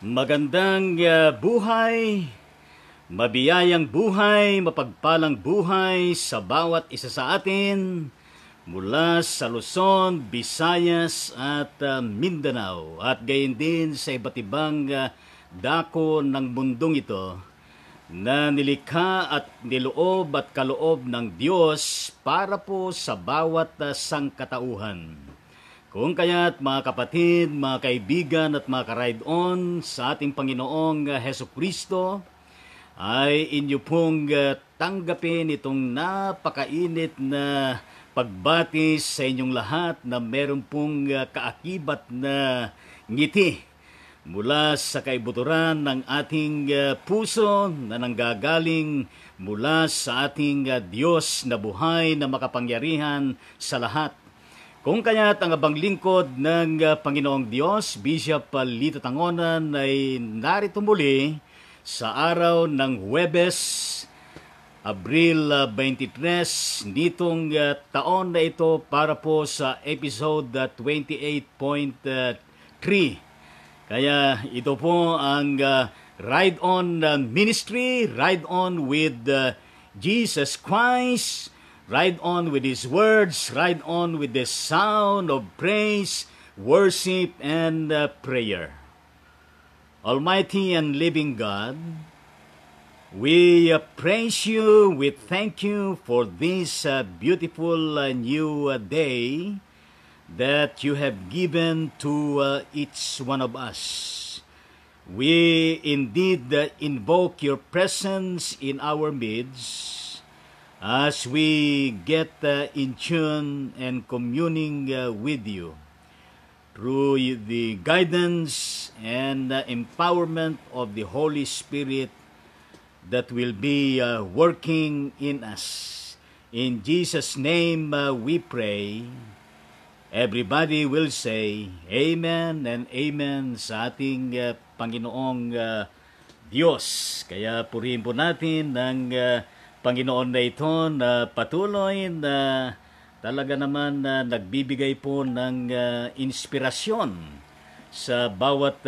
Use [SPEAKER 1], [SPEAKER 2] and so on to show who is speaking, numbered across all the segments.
[SPEAKER 1] Magandang buhay, mabiyayang buhay, mapagpalang buhay sa bawat isa sa atin mula sa Luzon, Visayas at Mindanao at gayon din sa iba't ibang dako ng mundong ito na nilikha at niloob at kaloob ng Diyos para po sa bawat sangkatauhan. Kung kaya't mga kapatid, mga kaibigan at mga ka-ride-on sa ating Panginoong Heso Kristo, ay inyo pong tanggapin itong napakainit na pagbati sa inyong lahat na meron pong kaakibat na ngiti mula sa kaibuturan ng ating puso na nanggagaling mula sa ating Diyos na buhay na makapangyarihan sa lahat. Kung kaya't ang abang lingkod ng Panginoong Diyos, Bishop Lito Tangonan ay narito muli sa araw ng Huwebes, Abril 23, nitong taon na ito para po sa episode 28.3. Kaya ito po ang Ride On Ministry, Ride On with Jesus Christ, Ride on with His words, ride on with the sound of praise, worship, and prayer. Almighty and living God, we praise you, we thank you for this beautiful new day that you have given to each one of us. We indeed invoke your presence in our midst, as we get in tune and communing with you through the guidance and empowerment of the Holy Spirit that will be working in us. In Jesus' name we pray. Everybody will say Amen and Amen sa ating Panginoong Diyos. Kaya purihin po natin ng Panginoon na ito na patuloy na talaga naman nagbibigay po ng inspirasyon sa bawat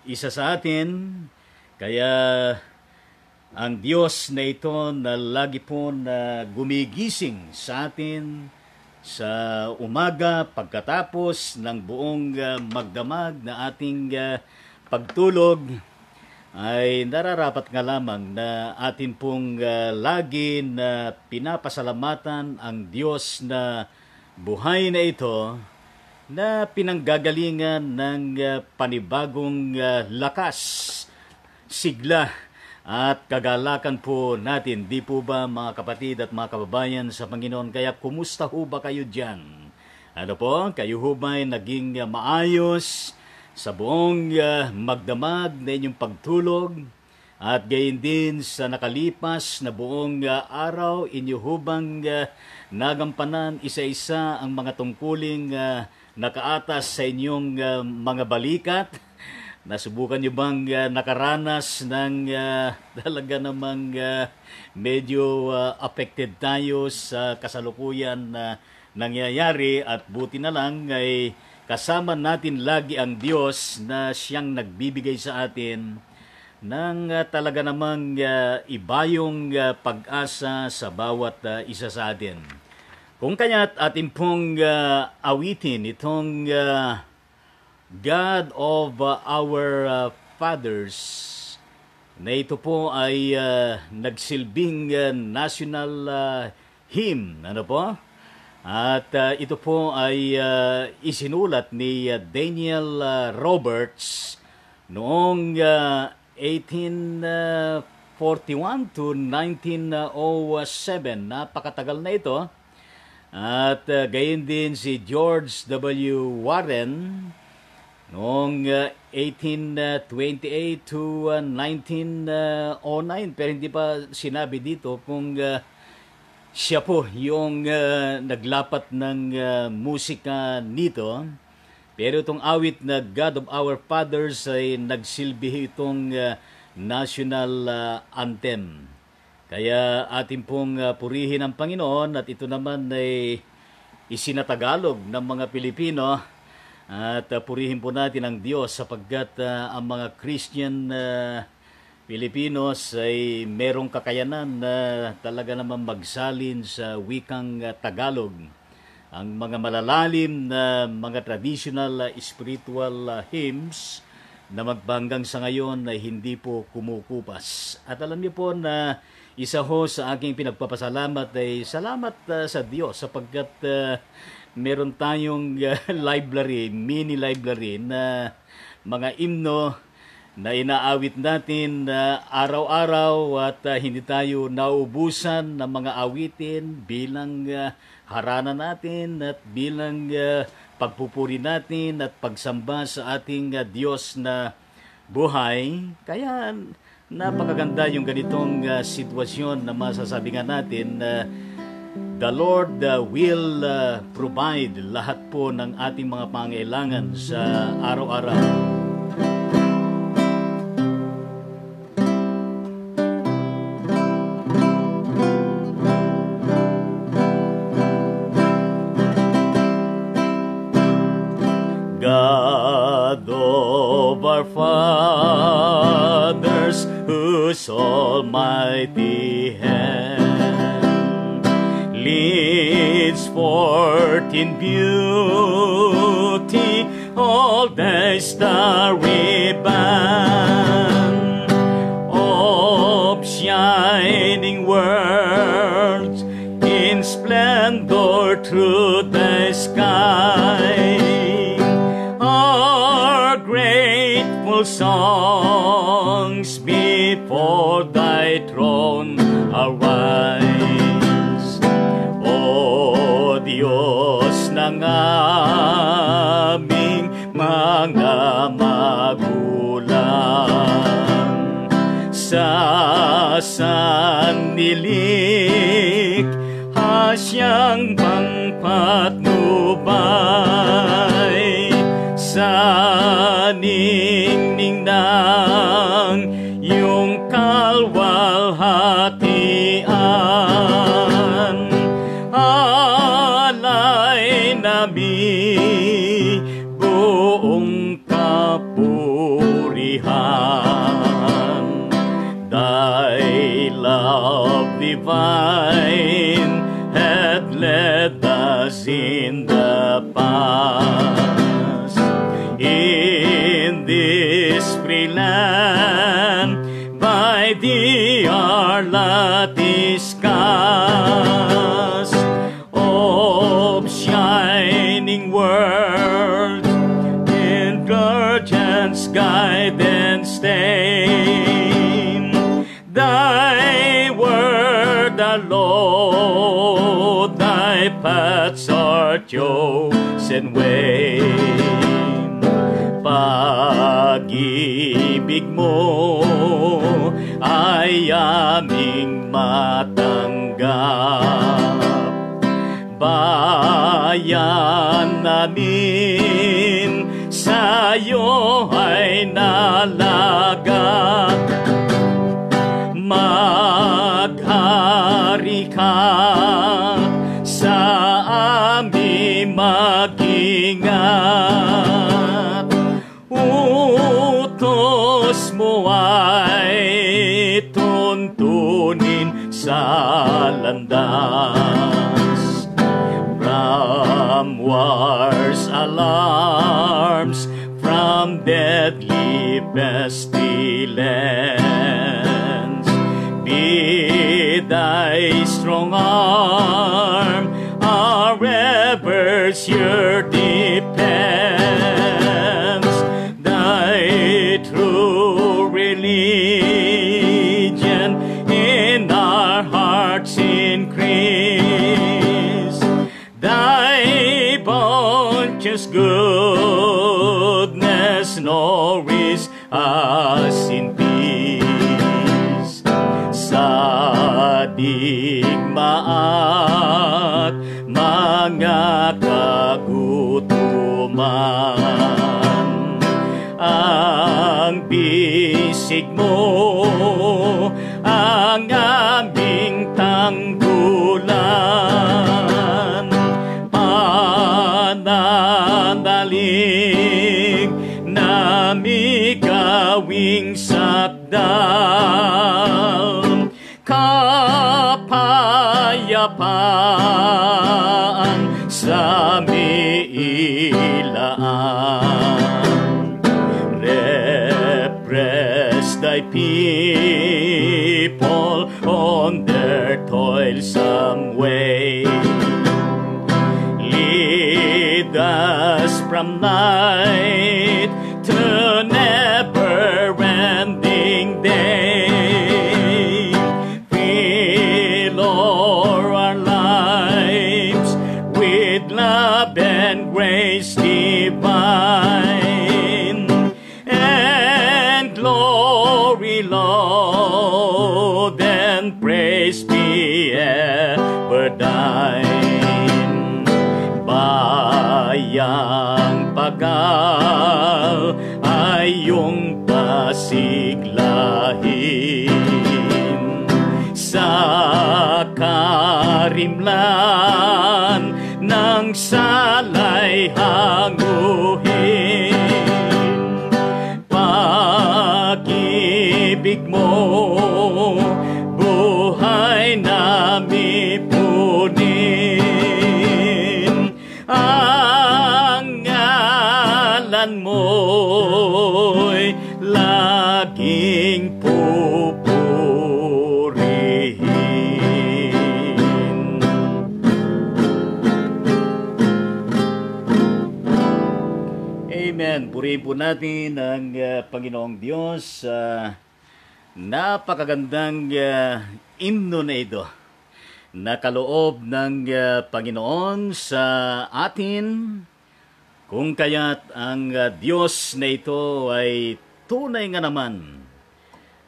[SPEAKER 1] isa sa atin. Kaya ang Diyos na ito na lagi po na gumigising sa atin sa umaga pagkatapos ng buong magdamag na ating pagtulog, ay nararapat nga lamang na atin pong lagi na pinapasalamatan ang Diyos na buhay na ito na pinanggagalingan ng panibagong lakas, sigla at kagalakan po natin. Di po ba mga kapatid at mga kababayan sa Panginoon? Kaya kumusta ho ba kayo dyan? Ano po? Kayo ho ba'y naging maayos sa buong magdamag na inyong pagtulog at gayon din sa nakalipas na buong araw inyo hubang nagampanan isa-isa ang mga tungkuling nakaatas sa inyong mga balikat? Nasubukan nyo bang nakaranas ng talaga namang medyo affected tayo sa kasalukuyan na nangyayari, at buti na lang ay kasama natin lagi ang Diyos na siyang nagbibigay sa atin ng talaga namang ibayong pag-asa sa bawat isa sa atin. Kung kaya't ating pong awitin itong God of our Fathers, na ito po ay nagsilbing national hymn. Ano po? At ito po ay isinulat ni Daniel Roberts noong 1841 to 1907. Napakatagal na ito. At gayon din si George W. Warren noong 1828 to 1909. Pero hindi pa sinabi dito kung siya po yung naglapat ng musika nito. Pero itong awit na God of Our Fathers ay nagsilbi itong national anthem. Kaya atin pong purihin ang Panginoon, at ito naman ay isinatagalog ng mga Pilipino At purihin po natin ang Diyos sapagkat ang mga Christian Pilipinos ay merong kakayanan na talaga naman magsalin sa wikang Tagalog. Ang mga malalalim na mga traditional spiritual hymns na magbanggang sa ngayon ay hindi po kumukupas. At alam niyo po na isa ho sa aking pinagpapasalamat ay salamat sa Diyos sapagkat meron tayong library, mini library na mga himno na inaawit natin araw-araw at hindi tayo nauubusan ng mga awitin bilang harana natin at bilang pagpupuri natin at pagsamba sa ating Diyos na buhay. Kaya napakaganda yung ganitong sitwasyon na masasabi nga natin na the Lord will provide lahat po ng ating mga pangailangan sa araw-araw. God of our fathers, whose almighty hand leads forth in beauty all thy starry band of shining worlds in splendor through the sky. Songs before thy throne arise. O Diyos ng aming mga magulang, sa sandilik hasyang pangpatnubay sa ningning ng iyong kalwalhatian. Alay namin buong kapurihan. Thy love divine had led us in the past. In this free land, by thee our lot discussed, of shining world, in guardians guide and stain. Thy word alone, thy paths are chosen way. Pag-ibig mo ay aming matanggap. Bayan namin sa'yo ay nalaga. Maghari ka sa aming mag-ingat. Utos mo ay tuntunin sa landas. From wars, alarms, from deadly pestilence, be thy strong arm our ever sure defense. Thy true religion in our hearts increase. Thy bounteous goodness nourish us in peace. Sa digmaan mga kagutuman, ang bisig mo ang aming tanggulan. Pananalangin aming sakdal, kapayapaan sa miilaan. Repress thy people on their toilsome way. Lead us from night to never-ending day. Fill all our lives with love and grace divine, and glory, Lord, and praise be ever thine. Bayang pagal ay iyong pasiglahin, sa karimlan ng salay hanguhin. Pag-ibig mo buhay namin punin, ang ngalan mo'y laging pupurihin. Amen. Purihin po natin ang Panginoong Diyos sa napakagandang himno na ito na kaloob ng Panginoon sa atin, kung kaya't ang Diyos na ito ay tunay nga naman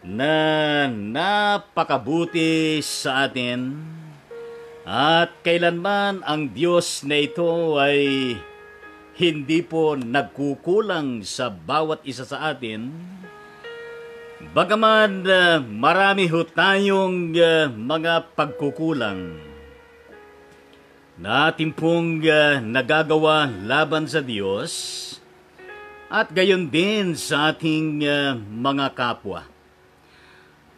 [SPEAKER 1] na napakabuti sa atin, at kailanman ang Diyos na ito ay hindi po nagkukulang sa bawat isa sa atin. Bagaman marami ho tayong mga pagkukulang na ating pong nagagawa laban sa Diyos, at gayon din sa ating mga kapwa.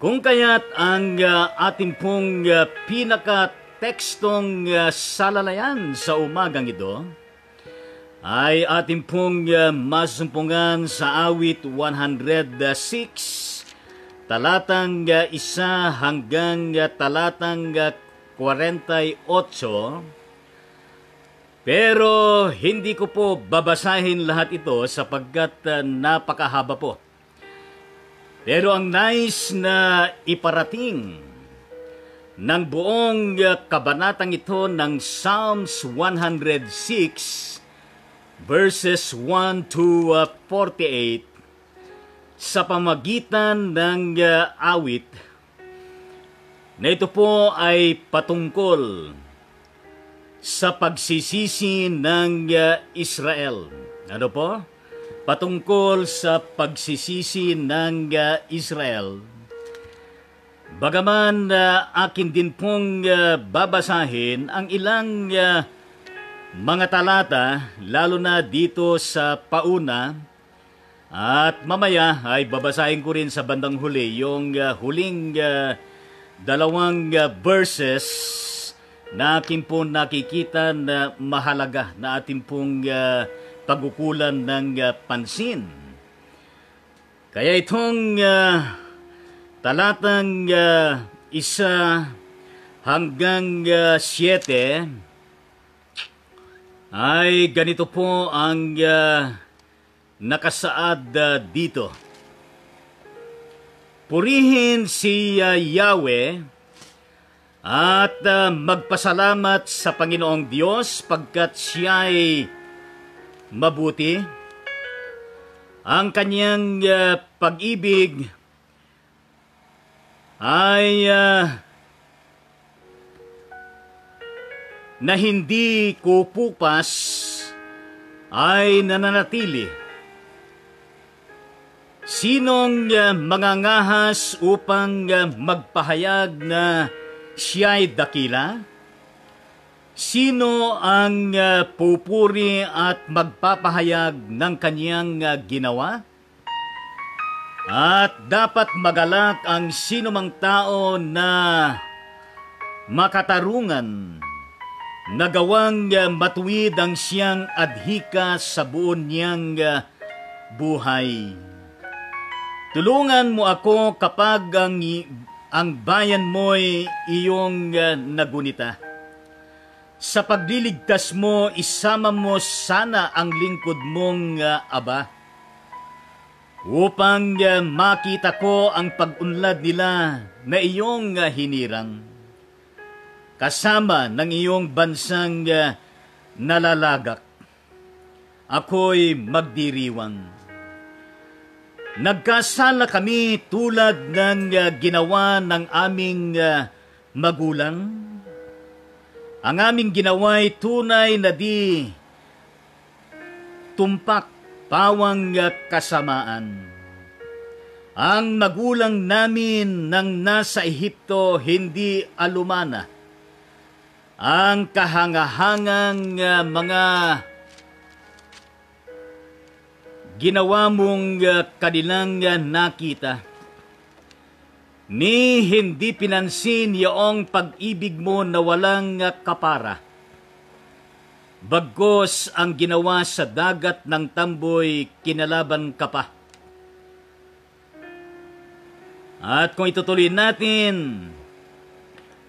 [SPEAKER 1] Kung kaya't ang ating pong pinaka-tekstong salalayan sa umagang ito ay ating pong masumpungan sa awit 106, talatang 1 hanggang talatang 48. Pero hindi ko po babasahin lahat ito sapagkat napakahaba po. Pero ang nais na iparating ng buong kabanatang ito ng Psalms 106 verses 1 to 48 sa pamagitan ng awit na ito po ay patungkol sa pagsisisi ng Israel. Ano po? Patungkol sa pagsisisi ng Israel. Bagaman akin din pong babasahin ang ilang mga talata, lalo na dito sa pauna, at mamaya ay babasahin ko rin sa bandang huli yung huling dalawang verses na akin po nakikita na mahalaga na ating pong pagkukulan ng pansin. Kaya itong talatang 1 hanggang 7 ay ganito po ang nakasaad dito. Purihin si Yahweh at magpasalamat sa Panginoong Diyos pagkat siya'y mabuti. Ang kanyang pag-ibig ay na hindi kupupas ay nananatili. Sinong mangangahas upang magpahayag na siya'y dakila? Sino ang pupuri at magpapahayag ng kanyang ginawa? At dapat magalak ang sinumang tao na makatarungan, nagawang matuwid ang siyang adhika sa buon niyang buhay. Tulungan mo ako kapag ang bayan mo'y iyong nagunita. Sa pagliligtas mo, isama mo sana ang lingkod mong Aba, upang makita ko ang pag-unlad nila na iyong hinirang, kasama ng iyong bansang nalalagak. Ako'y magdiriwang. Nagkasala kami tulad ng ginawa ng aming magulang. Ang aming ginawa'y tunay na di tumpak pawang kasamaan. Ang magulang namin nang nasa Ehipto hindi alumana. Ang kahangahangang mga ginawa mong kanilang nakita, ni hindi pinansin iyong pag-ibig mo na walang kapara. Bagkos ang ginawa sa dagat ng tamboy, kinalaban ka pa. At kung itutuloy natin,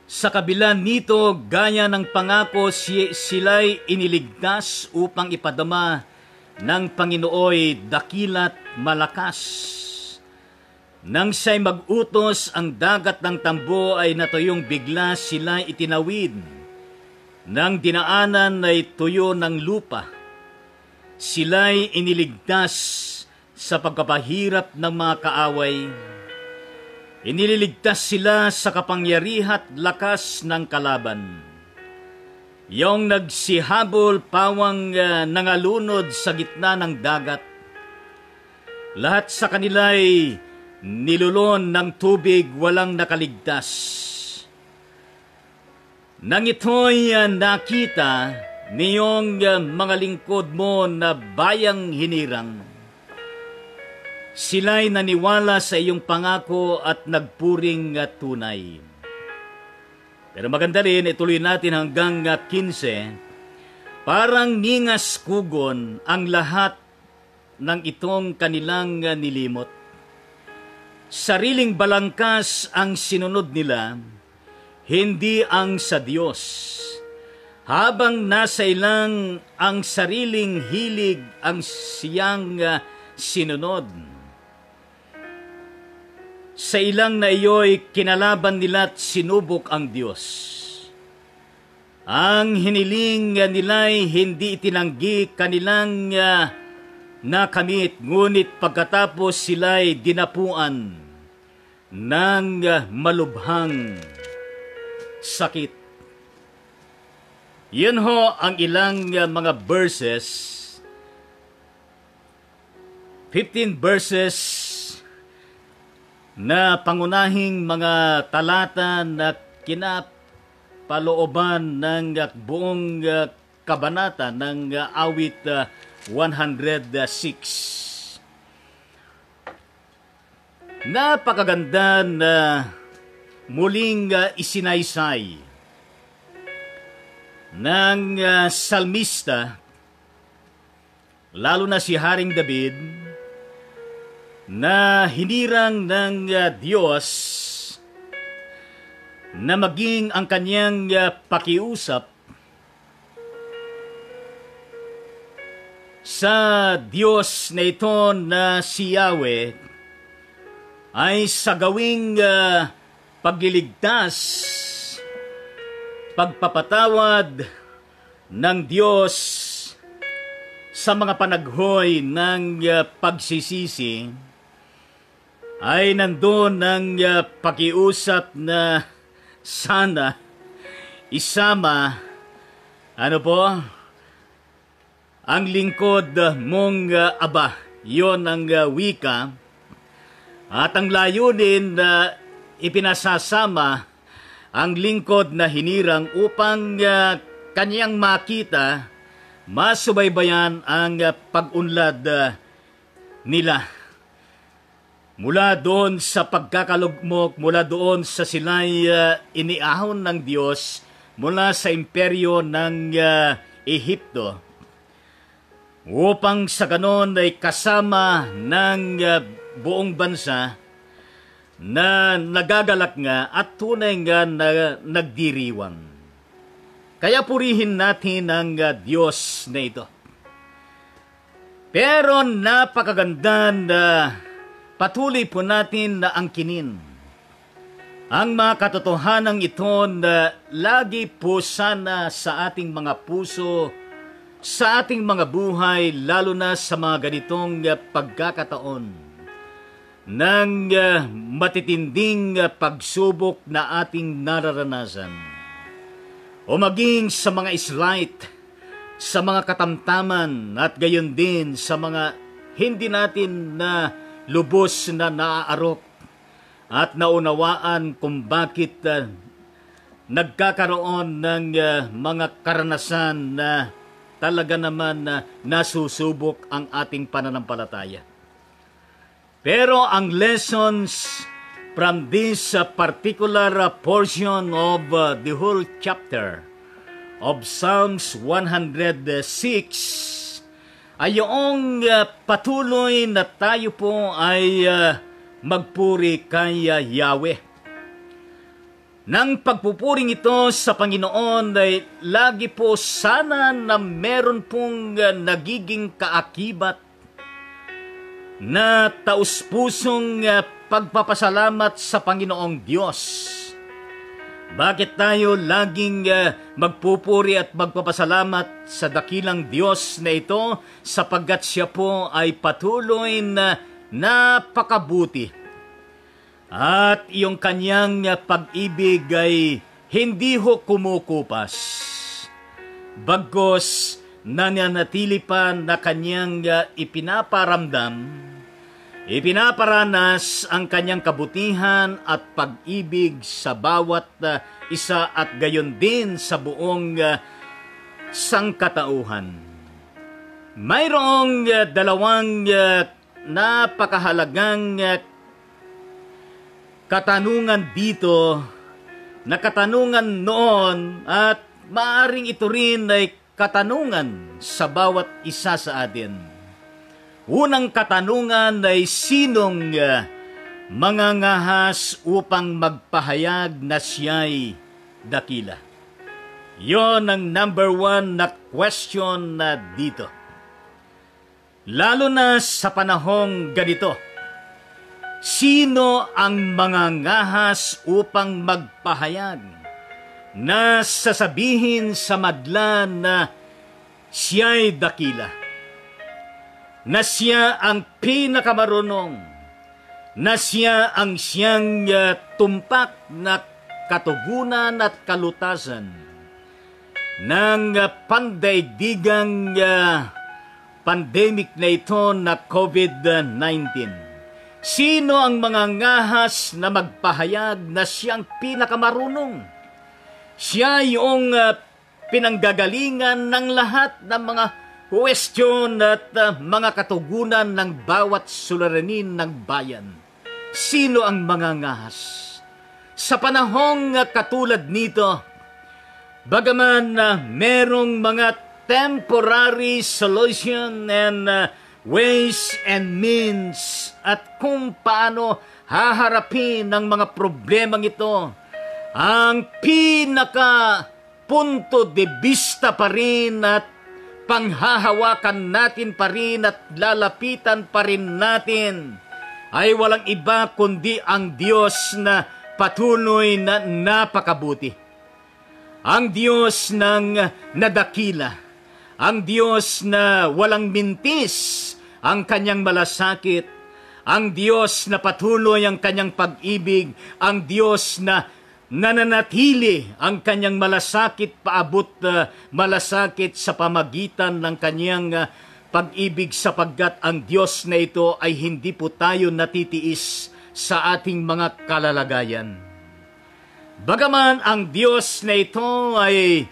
[SPEAKER 1] sa kabila nito, gaya ng pangako, sila'y iniligtas upang ipadama ng Panginooy dakilat malakas. Nang siya'y mag-utos, ang dagat ng tambo ay natuyong bigla, sila'y itinawid. Nang dinaanan ay tuyo ng lupa. Sila'y iniligtas sa pagkapahirap ng mga kaaway. Iniligtas sila sa kapangyarihat lakas ng kalaban. Yung nagsihabol pawang nangalunod sa gitna ng dagat. Lahat sa kanila'y nilulon ng tubig, walang nakaligtas. Nang ito'y nakita niyong mga lingkod mo na bayang hinirang, sila'y naniwala sa iyong pangako at nagpuring tunay. Pero maganda rin, ituloy natin hanggang 15. Parang ningas kugon ang lahat ng itong kanilang nilimot. Sariling balangkas ang sinunod nila, hindi ang sa Diyos. Habang nasa ilang ang sariling hilig ang siyang sinunod. Sa ilang na iyo'y kinalaban nila't sinubok ang Diyos. Ang hiniling nila'y hindi itinanggi kanilang nakamit, ngunit pagkatapos sila'y dinapuan ng malubhang sakit. Yun ho ang ilang mga verses, 15 verses na pangunahing mga talata na kinapalooban ng buong kabanata ng awit 106. Napakaganda na muling isinaysay ng salmista, lalo na si Haring David, na hinirang ng Diyos na maging ang kanyang pakiusap sa Diyos na ito na si Yahweh ay sa gawing pagliligtas, pagpapatawad ng Diyos sa mga panaghoy ng pagsisisi, ay nandun ng pakiusap na sana isama, ang lingkod mong Aba. Yon ang wika. At ang layunin na ipinasasama ang lingkod na hinirang upang kanyang makita, masubaybayan ang pag-unlad nila. Mula doon sa pagkakalugmok, mula doon sa sila'y iniahon ng Diyos mula sa imperyo ng Ehipto, upang sa ganon ay kasama ng buong bansa na nagagalak nga at tunay nga na nagdiriwang. Kaya purihin natin ang Diyos na ito. Pero napakaganda na patuloy po natin na angkinin ang mga katotohanan ito na lagi po sana sa ating mga puso, sa ating mga buhay, lalo na sa mga ganitong pagkakataon ng matitinding pagsubok na ating nararanasan. O maging sa mga slight, sa mga katamtaman, at gayon din sa mga hindi natin na lubos na naaarok at naunawaan kung bakit nagkakaroon ng mga karanasan na talaga naman nasusubok ang ating pananampalataya. Pero ang lessons from this particular portion of the whole chapter of Psalms 106 ay yung patuloy na tayo po ay magpuri kay Yahweh. Nang pagpupuring ito sa Panginoon ay lagi po sana na meron pong nagiging kaakibat na taus-pusong pagpapasalamat sa Panginoong Diyos. Bakit tayo laging magpupuri at magpapasalamat sa dakilang Diyos na ito? Sapagkat siya po ay patuloy na napakabuti. At yung kanyang pag-ibig ay hindi ho kumukupas. Bagkus nananatili pa na kanyang ipinaparanas ang kanyang kabutihan at pag-ibig sa bawat isa at gayon din sa buong sangkatauhan. Mayroong dalawang napakahalagang katanungan dito na katanungan noon at maaring ito rin ay katanungan sa bawat isa sa atin. Unang katanungan ay sinong mangangahas upang magpahayag na siya'y dakila? Yon ang number one na question na dito. Lalo na sa panahong ganito, sino ang mangangahas upang magpahayag na sasabihin sa madla na siya'y dakila? Na siya ang pinakamarunong, na siya ang siyang tumpak na katugunan at kalutasan ng pandaigdigang pandemic na ito na COVID-19. Sino ang mangangahas na magpahayag na siyang pinakamarunong? Siya yung pinanggagalingan ng lahat ng mga question at mga katugunan ng bawat suliranin ng bayan. Sino ang mangangahas? Sa panahong katulad nito, bagaman merong mga temporary solution and ways and means at kung paano haharapin ang mga problemang ito, ang pinaka punto de vista pa rin at panghahawakan natin pa rin at lalapitan pa rin natin ay walang iba kundi ang Diyos na patuloy na napakabuti. Ang Diyos ng nadakila, ang Diyos na walang mintis ang kanyang malasakit, ang Diyos na patuloy ang kanyang pag-ibig, ang Diyos na nananatili ang kanyang malasakit paabot malasakit sa pamagitan ng kanyang pag-ibig sapagkat ang Diyos na ito ay hindi po tayo natitiis sa ating mga kalalagayan. Bagaman ang Diyos na ito ay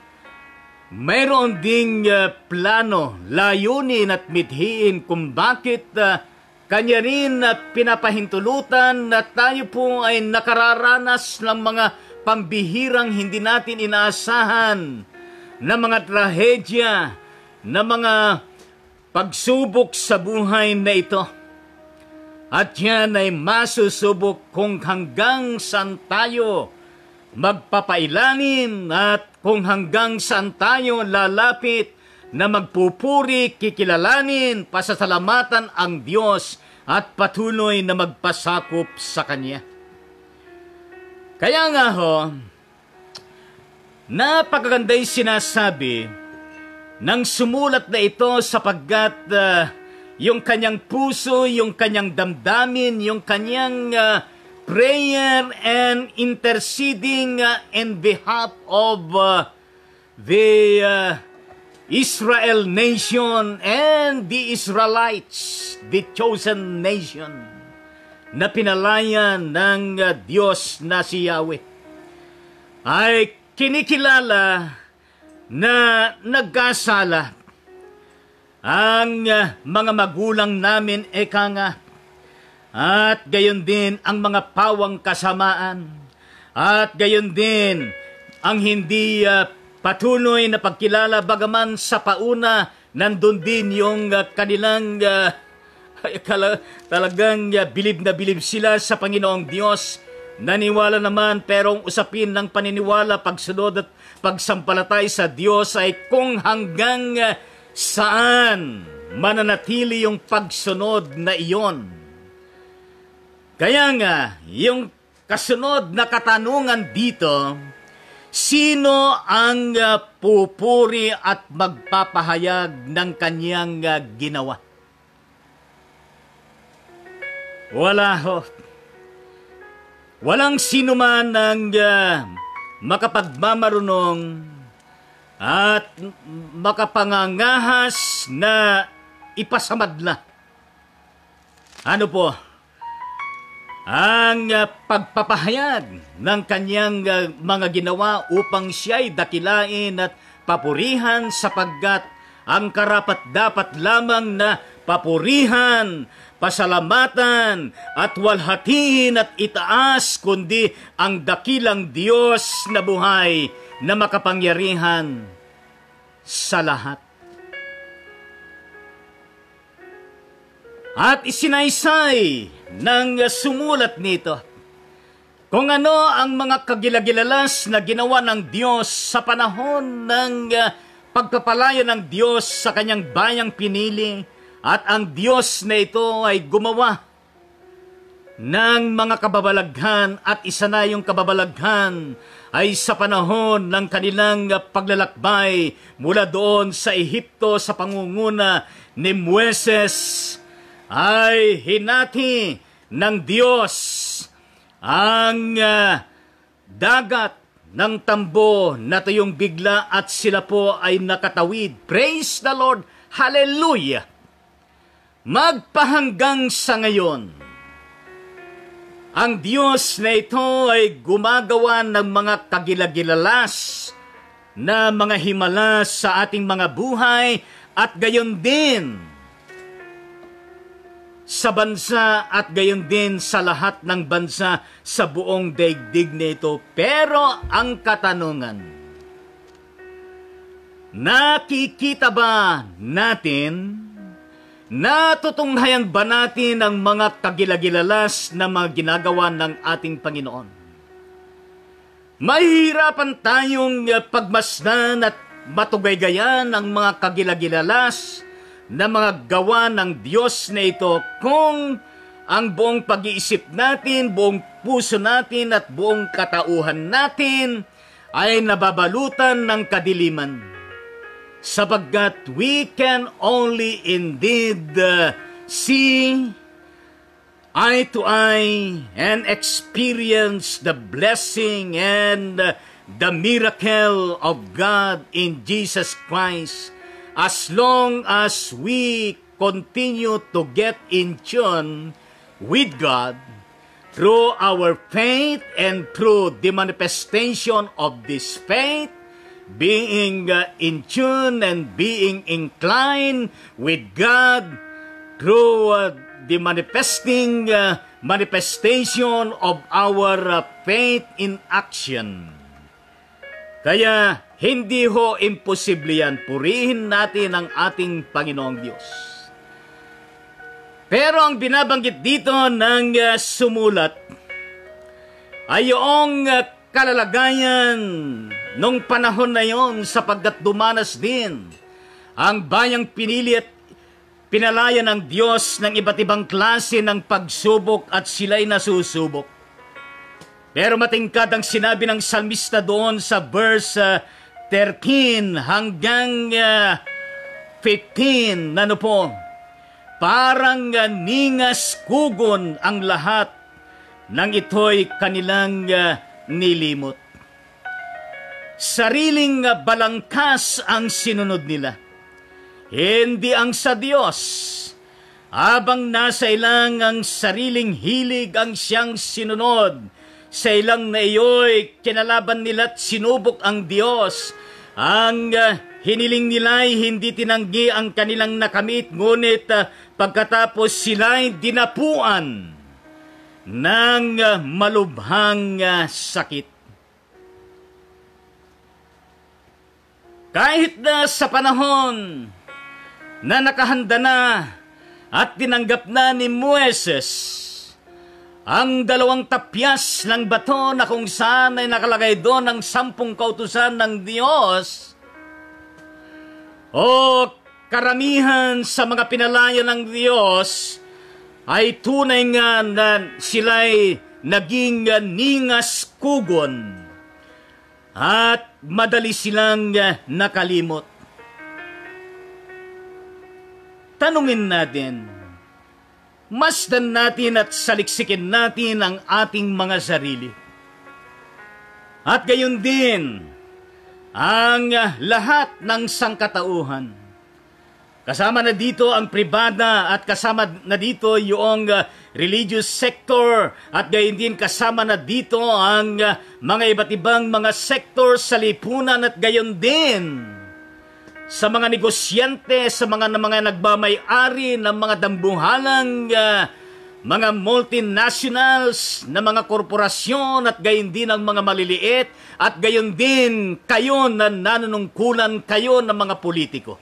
[SPEAKER 1] mayroon ding plano, layunin at mithiin kung bakit Kanya rin na pinapahintulutan na tayo po ay nakararanas ng mga pambihirang hindi natin inaasahan na mga trahedya, na mga pagsubok sa buhay na ito. At yan ay masusubok kung hanggang saan tayo magpapailalim at kung hanggang saan tayo lalapit na magpupuri, kikilalanin, pasasalamatan ang Diyos at patuloy na magpasakop sa Kanya. Kaya nga ho, napakaganda'y sinasabi ng sumulat na ito sapagkat yung kanyang puso, yung kanyang damdamin, yung kanyang prayer and interceding in behalf of the Israel nation and the Israelites, the chosen nation, na pinalayan ng Diyos na si Yahweh, ay kinikilala na nagkasala ang mga magulang namin eka nga, at gayon din ang mga pawang kasamaan, at gayon din ang hindi patuloy na pagkilala, bagaman sa pauna nandun din yung kanilang talagang bilib na bilib sila sa Panginoong Diyos. Naniwala naman, pero ang usapin ng paniniwala, pagsunod at pagsampalatay sa Diyos ay kung hanggang saan mananatili yung pagsunod na iyon. Kaya nga, yung kasunod na katanungan dito, sino ang pupuri at magpapahayag ng kanyang ginawa? Wala ho. Walang sino man ang makapagmamarunong at makapangangahas na ipasamadla. Ano po? Ang pagpapahayag ng kanyang mga ginawa upang siya'y dakilain at papurihan, sapagkat ang karapat-dapat lamang na papurihan, pasalamatan at walhatiin at itaas, kundi ang dakilang Diyos na buhay na makapangyarihan sa lahat. At isinaysay ng sumulat nito kung ano ang mga kagilagilalas na ginawa ng Diyos sa panahon ng pagpapalaya ng Diyos sa kanyang bayang pinili, at ang Diyos na ito ay gumawa ng mga kababalaghan, at isa na yung kababalaghan ay sa panahon ng kanilang paglalakbay mula doon sa Ehipto sa pangunguna ni Moises, ay hinati ng Diyos ang dagat ng tambo na tuyong bigla, at sila po ay nakatawid. Praise the Lord! Hallelujah! Magpahanggang sa ngayon, ang Diyos na ito ay gumagawa ng mga kagilagilalas na mga himala sa ating mga buhay, at gayon din sa bansa, at gayon din sa lahat ng bansa sa buong daigdig nito. Pero ang katanungan, nakikita ba natin, natutunghayan ba natin ang mga kagilagilalas na mga ginagawa ng ating Panginoon? Mahihirapan tayong pagmasdan at matugaygayan ang mga kagilagilalas na mga gawa ng Diyos na ito kung ang buong pag-iisip natin, buong puso natin at buong katauhan natin ay nababalutan ng kadiliman. Sapagkat we can only indeed see eye to eye and experience the blessing and the miracle of God in Jesus Christ as long as we continue to get in tune with God through our faith and through the manifestation of this faith, being in tune and being inclined with God through the manifestation of our faith in action. Kaya hindi ho imposible yan. Purihin natin ang ating Panginoong Diyos. Pero ang binabanggit dito ng sumulat ay yung kalalagayan nung panahon na yon, sapagkat dumanas din ang bayang pinili at pinalaya ng Diyos ng iba't ibang klase ng pagsubok at sila'y nasusubok. Pero matingkad ang sinabi ng salmista doon sa verse 13 hanggang 15 na po, parang ningas kugon ang lahat ng ito'y kanilang nilimot. Sariling balangkas ang sinunod nila, hindi ang sa Diyos. Habang nasa ilang ang sariling hilig ang siyang sinunod, sa ilang na iyo'y kinalaban nila't sinubok ang Diyos. Ang hiniling nila'y hindi tinanggi ang kanilang nakamit, ngunit pagkatapos sila'y dinapuan ng malubhang sakit. Kahit na sa panahon na nakahanda na at tinanggap na ni Moises ang 2 tapyas ng bato na kung saan ay nakalagay doon ang 10 kautusan ng Diyos, o karamihan sa mga pinalaya ng Diyos ay tunay nga na sila'y naging ningas kugon at madali silang nakalimot. Tanungin natin, masdan natin at saliksikin natin ang ating mga sarili. At gayon din, ang lahat ng sangkatauhan. Kasama na dito ang pribada at kasama na dito yung religious sector at gayon din kasama na dito ang mga iba't ibang mga sector sa lipunan at gayon din sa mga negosyante, sa mga nagmamay-ari ng mga dambuhalang mga multinationals na mga korporasyon at gayon din ang mga maliliit at gayon din kayo na nanunungkulan kayo ng mga politiko.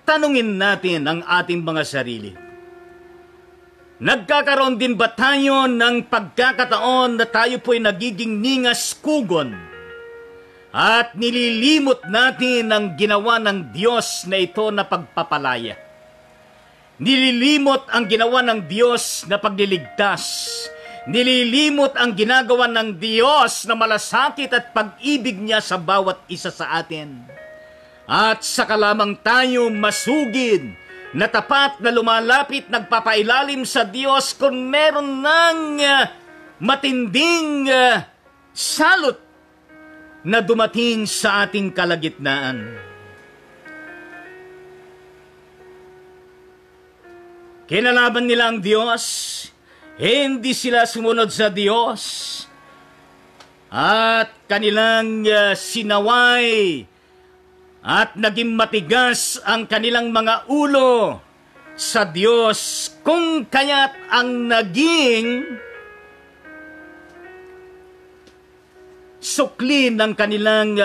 [SPEAKER 1] Tanungin natin ang ating mga sarili. Nagkakaroon din ba tayo ng pagkakataon na tayo po'y nagiging ningas kugon at nililimot natin ang ginawa ng Diyos na ito na pagpapalaya? Nililimot ang ginawa ng Diyos na pagliligtas. Nililimot ang ginagawa ng Diyos na malasakit at pag-ibig niya sa bawat isa sa atin. At saka lamang tayo masugid na tapat na lumalapit, nagpapailalim sa Diyos kung meron ng matinding salot na dumating sa ating kalagitnaan. Kinalaban nila ang Diyos, hindi sila sumunod sa Diyos, at kanilang sinaway at naging matigas ang kanilang mga ulo sa Diyos, kung kaya't ang naging sukli ng kanilang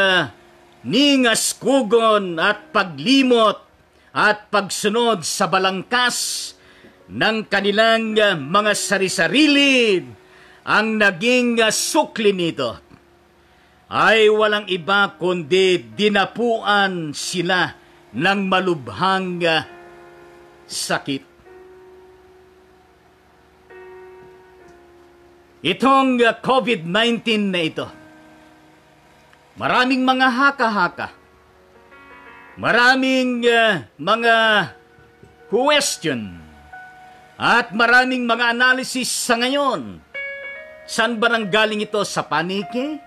[SPEAKER 1] ningas kugon at paglimot at pagsunod sa balangkas ng kanilang mga sari-sarili, ang naging sukli nito ay walang iba kundi dinapuan sila ng malubhang sakit. Itong COVID-19 na ito, maraming mga haka-haka, maraming mga question, at maraming mga analysis sa ngayon. Saan ba nanggaling ito? Sa paniki?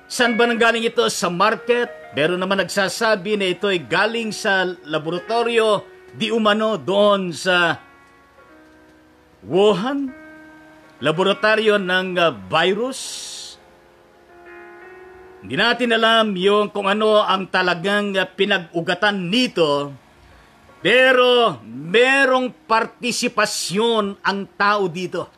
[SPEAKER 1] Saan ba nanggaling ito? Sa market? Pero naman nagsasabi na ito ay galing sa laboratorio di umano doon sa Wuhan, laboratorio ng virus. Hindi natin alam yung kung ano ang talagang pinag-ugatan nito, Pero merong partisipasyon ang tao dito.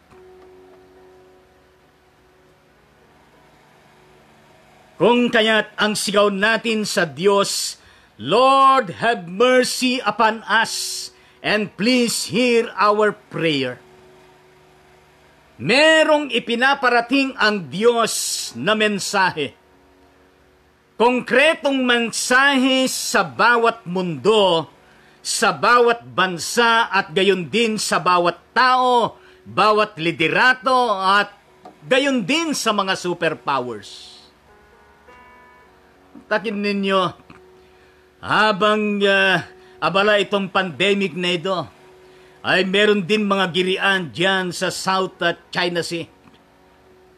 [SPEAKER 1] Kung kaya't ang sigaw natin sa Diyos, Lord, have mercy upon us and please hear our prayer. Merong ipinaparating ang Diyos na mensahe. Konkretong mensahe sa bawat mundo, sa bawat bansa at gayon din sa bawat tao, bawat liderato at gayon din sa mga superpowers. Takin ninyo, habang abala itong pandemic na ito, ay meron din mga girian dyan sa South China Sea.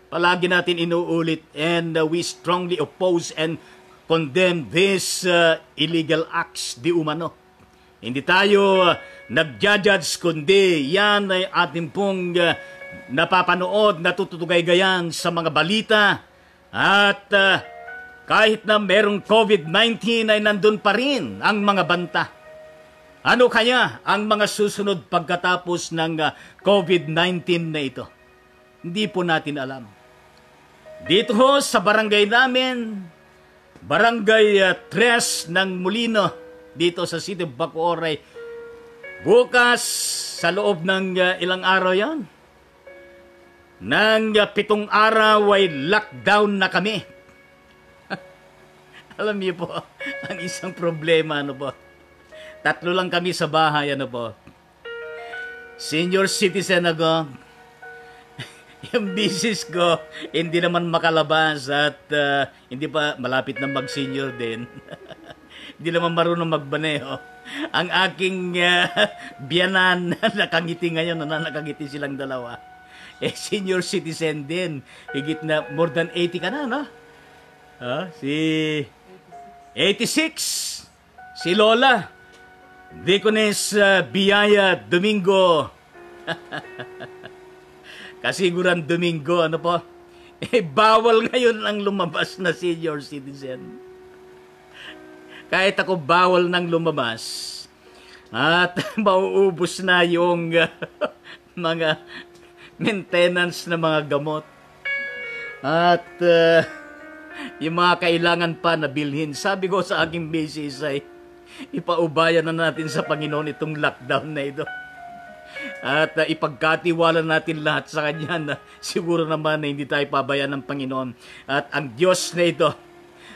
[SPEAKER 1] Palagi natin inuulit and we strongly oppose and condemn these illegal acts di umano. Hindi tayo nagja-judge kundi yan ay ating pong napapanood, natututugay-gayan sa mga balita at kahit na merong COVID-19 ay nandun pa rin ang mga banta. Ano kaya ang mga susunod pagkatapos ng COVID-19 na ito? Hindi po natin alam. Dito ho sa barangay namin, Barangay 3 ng Molino, dito sa City of Bacoor, ay bukas sa loob ng ilang araw yan. Nang 7 araw ay lockdown na kami. Alam niyo po, ang isang problema, ano po, 3 lang kami sa bahay, ano po. Senior citizen ako. Yung business ko, hindi naman makalabas at hindi pa malapit na mag-senior din. Hindi naman marunong magbaneho. Ang aking biyanan, nakangiti ngayon, nakangiti silang dalawa. Senior citizen din. Higit na, more than 80 ka na, no? Si 86. Si Lola. Deaconess Biyaya Domingo. Kasiguran Domingo, ano po? Bawal ngayon ang lumabas na senior citizen. Kahit ako bawal nang lumabas. At mauubos na yung mga maintenance na mga gamot. At yung mga kailangan pa na bilhin. Sabi ko sa aking business ay ipaubayan na natin sa Panginoon itong lockdown na ito. At ipagkatiwala natin lahat sa Kanya na siguro naman na hindi tayo pabayaan ng Panginoon. At ang Diyos na ito,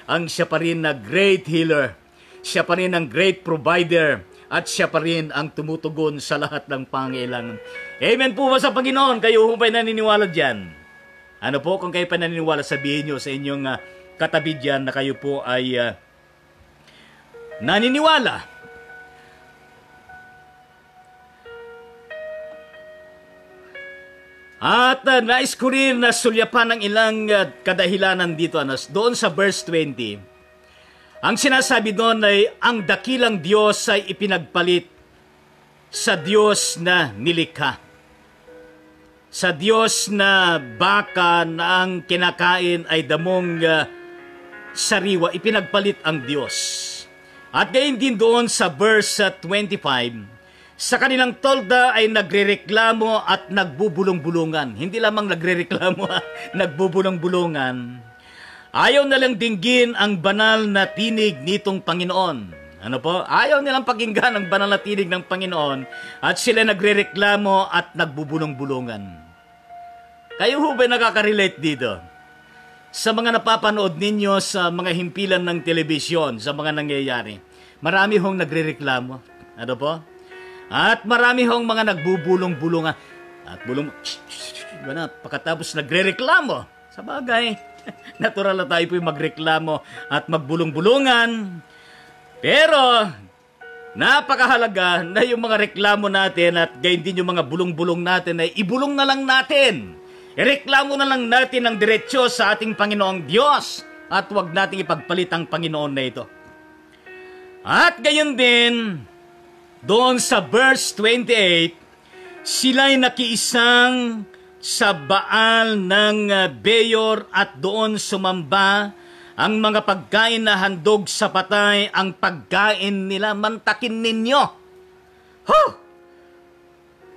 [SPEAKER 1] ang siya pa rin na great healer, siya pa rin ang great provider, at siya pa rin ang tumutugon sa lahat ng pangailangan. Amen po ba sa Panginoon? Kayo po ba'y naniniwala dyan? Ano po, kung kayo pa naniniwala, sabihin nyo sa inyong katabi dyan na kayo po ay naniniwala. At nais ko rin na sulyapan ng ilang kadahilanan dito, doon sa verse 20. Ang sinasabi doon ay, ang dakilang Diyos ay ipinagpalit sa Diyos na nilikha. Sa Diyos na baka na ang kinakain ay damong sariwa, ipinagpalit ang Diyos. At gayon din doon sa verse 25, sa kanilang tolda ay nagrereklamo at nagbubulong-bulungan. Hindi lamang nagrereklamo, nagbubulong-bulungan. Ayaw na lang dinggin ang banal na tinig nitong Panginoon. Ano po? Ayaw nilang pakinggan ang banal na tinig ng Panginoon at sila nagrereklamo at nagbubulong-bulungan. Kayo ho ba nakaka-relate dito? Sa mga napapanood ninyo sa mga himpilan ng telebisyon, sa mga nangyayari, marami hong nagrereklamo. Ano po? At marami hong mga nagbubulong-bulungan. At pagkatapos nagrereklamo. Sa bagay, natural na tayo po yung magreklamo at magbulong-bulungan. Pero, napakahalaga na yung mga reklamo natin at gayon din yung mga bulong-bulong natin ay ibulong na lang natin. Ireklamo na lang natin ang diretsyo sa ating Panginoong Diyos at huwag nating ipagpalit ang Panginoon na ito. At gayon din, doon sa verse 28, sila'y nakiisang sa Baal ng Beyor at doon sumamba ang mga pagkain na handog sa patay, ang pagkain nila, mantakin ninyo.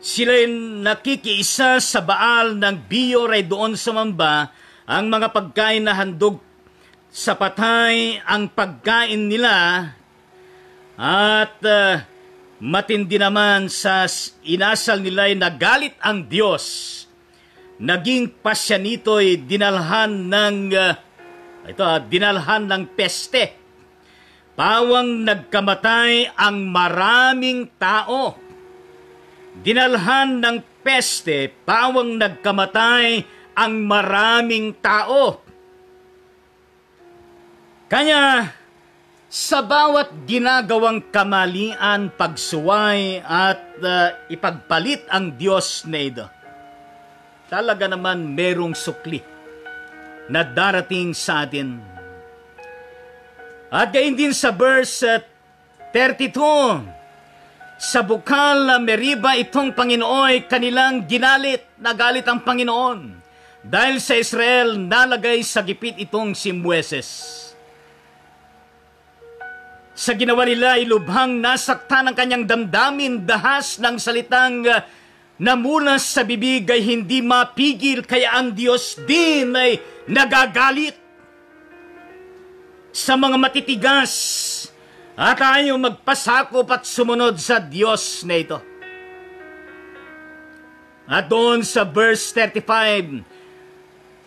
[SPEAKER 1] Sila'y nakikiisa sa Baal ng Biyor ay doon sumamba. Ang mga pagkain na handog sa patay ang pagkain nila. At matindi naman sa inasal nila ay nagalit ang Diyos. Naging pasya nito'y dinalhan ng peste. Pawang nagkamatay ang maraming tao. Dinalhan ng peste, pawang nagkamatay ang maraming tao. Kaya sa bawat ginagawang kamalian, pagsuway at ipagpalit ang Diyos na ito, talaga naman merong sukli na darating sa atin. At gayon din sa verse 32, sa bukal na Meriba itong Panginooy kanilang ginalit, nagalit ang Panginoon. Dahil sa Israel, nalagay sa gipit itong si Moises. Sa ginawa nila ay lubhang nasaktan ang kanyang damdamin, dahas ng salitang namunas sa bibig ay hindi mapigil, kaya ang Diyos din ay nagagalit sa mga matitigas at ayaw magpasakop at sumunod sa Diyos na ito. At doon sa verse 35,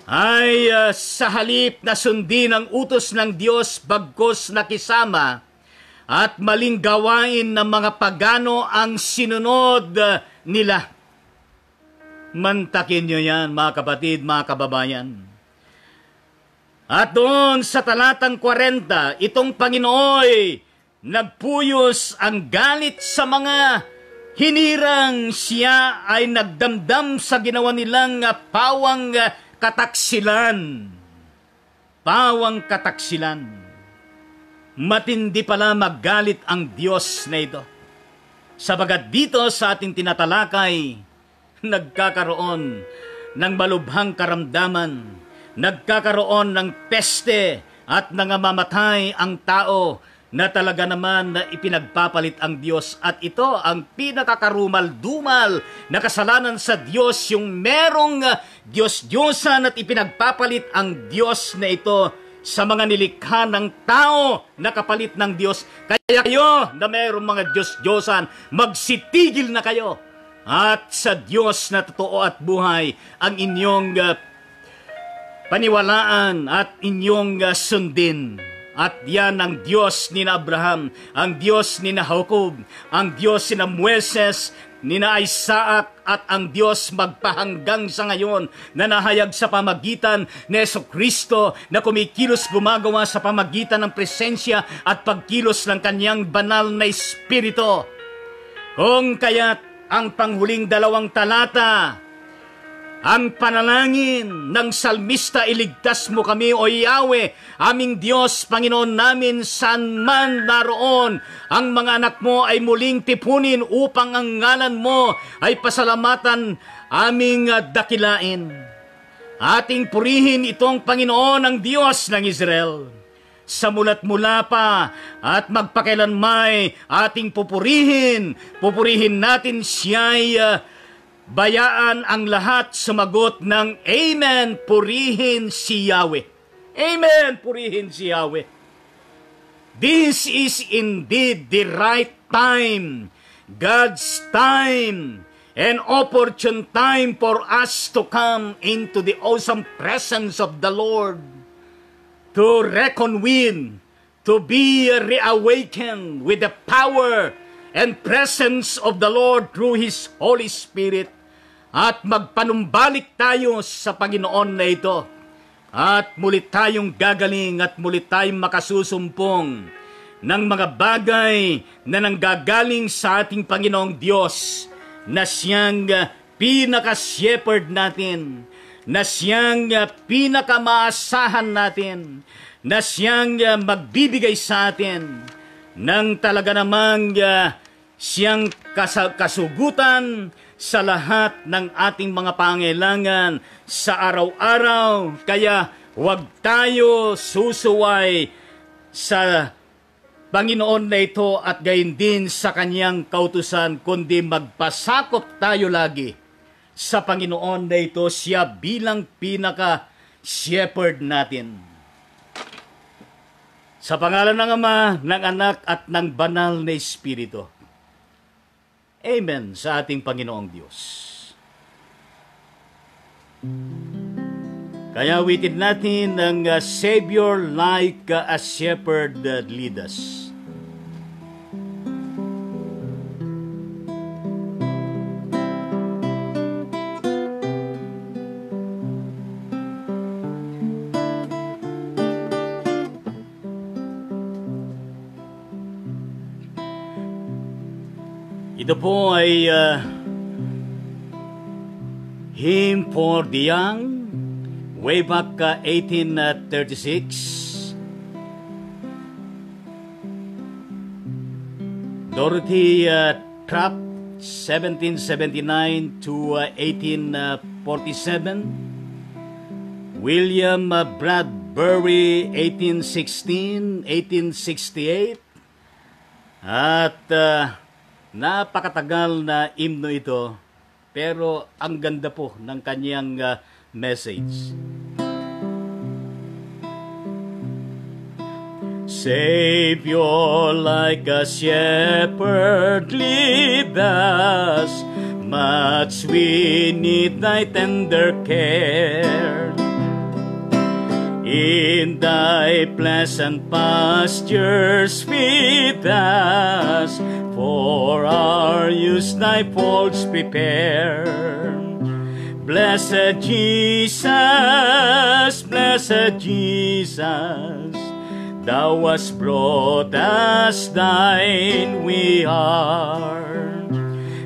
[SPEAKER 1] ay sa halip na sundin ang utos ng Diyos, bagkos nakisama at maling gawain ng mga pagano ang sinunod nila. Mantakin nyo yan, mga kapatid, mga kababayan. At doon sa talatang 40, itong Panginooy nagpuyos ang galit sa mga hinirang. Siya ay nagdamdam sa ginawa nilang pawang kataksilan. Pawang kataksilan. Matindi pala maggalit ang Diyos na ito. Sabagat dito sa ating tinatalakay, nagkakaroon ng malubhang karamdaman, nagkakaroon ng peste at nangamamatay ang tao na talaga naman na ipinagpapalit ang Diyos. At ito ang pinakakarumal-dumal na kasalanan sa Diyos, yung merong Diyos-Diyosan at ipinagpapalit ang Diyos na ito sa mga nilikha ng tao na kapalit ng Diyos. Kaya kayo na merong mga Diyos-Diyosan, magsitigil na kayo at sa Diyos na totoo at buhay ang inyong paniwalaan at inyong sundin. At yan ang Diyos ni na Abraham, ang Diyos ni na Jacob, ang Diyos ni na Moises, ni na Isaac, at ang Diyos magpahanggang sa ngayon na nahayag sa pamagitan ni Jesucristo na kumikilos gumagawa sa pamagitan ng presensya at pagkilos ng kanyang banal na Espiritu. Kung kaya't ang panghuling 2 talata, ang panalangin ng salmista, iligtas mo kami, O Yahweh, aming Diyos, Panginoon namin, saan man naroon. Ang mga anak mo ay muling tipunin upang ang ngalan mo ay pasalamatan, aming dakilain. Ating purihin itong Panginoon ang Diyos ng Israel. Sa mulat mula pa at magpakailanmay ating pupurihin. Pupurihin natin siya'y bayaan ang lahat, sumagot ng Amen, purihin si Yahweh. Amen, purihin si Yahweh. This is indeed the right time, God's time, an opportune time for us to come into the awesome presence of the Lord, to reckon with, to be reawakened with the power and presence of the Lord through His Holy Spirit. At magpanumbalik tayo sa Panginoon na ito. At muli tayong gagaling at muli tayong makasusumpong ng mga bagay na nanggagaling sa ating Panginoong Diyos, na siyang pinaka-shepherd natin, na siyang pinakamaasahan natin, na siyang magbibigay sa atin ng talaga namang siyang kasugutan sa lahat ng ating mga pangailangan sa araw-araw. Kaya huwag tayo susuway sa Panginoon na ito at gayon din sa kanyang kautusan, kundi magpasakop tayo lagi sa Panginoon na ito, siya bilang pinaka-shepherd natin. Sa pangalan ng Ama, ng Anak at ng Banal na Espiritu. Amen sa ating Panginoong Diyos. Kaya awitin natin ang Savior like a shepherd lead us. Ito po ay Hymn for the Young, way back 1836. Dorothy Trapp, 1779 to 1847. William Bradbury, 1816-1868. At napakatagal na himno ito, pero ang ganda po ng kanyang message. Savior, like a shepherd, lead us, much we need thy tender care. In thy pleasant pastures feed us, for our use thy folds prepare. Blessed Jesus, thou hast brought us thine we are.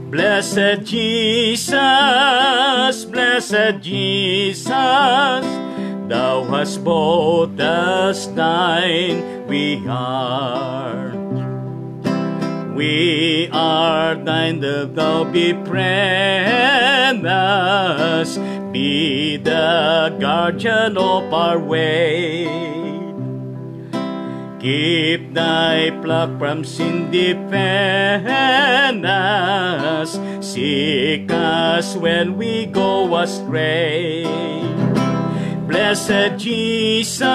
[SPEAKER 1] Blessed Jesus, thou hast brought us thine we are. We are thine, that thou befriend us, be the guardian of our way. Keep thy flock from sin, defend us, seek us when we go astray. Blessed Jesus,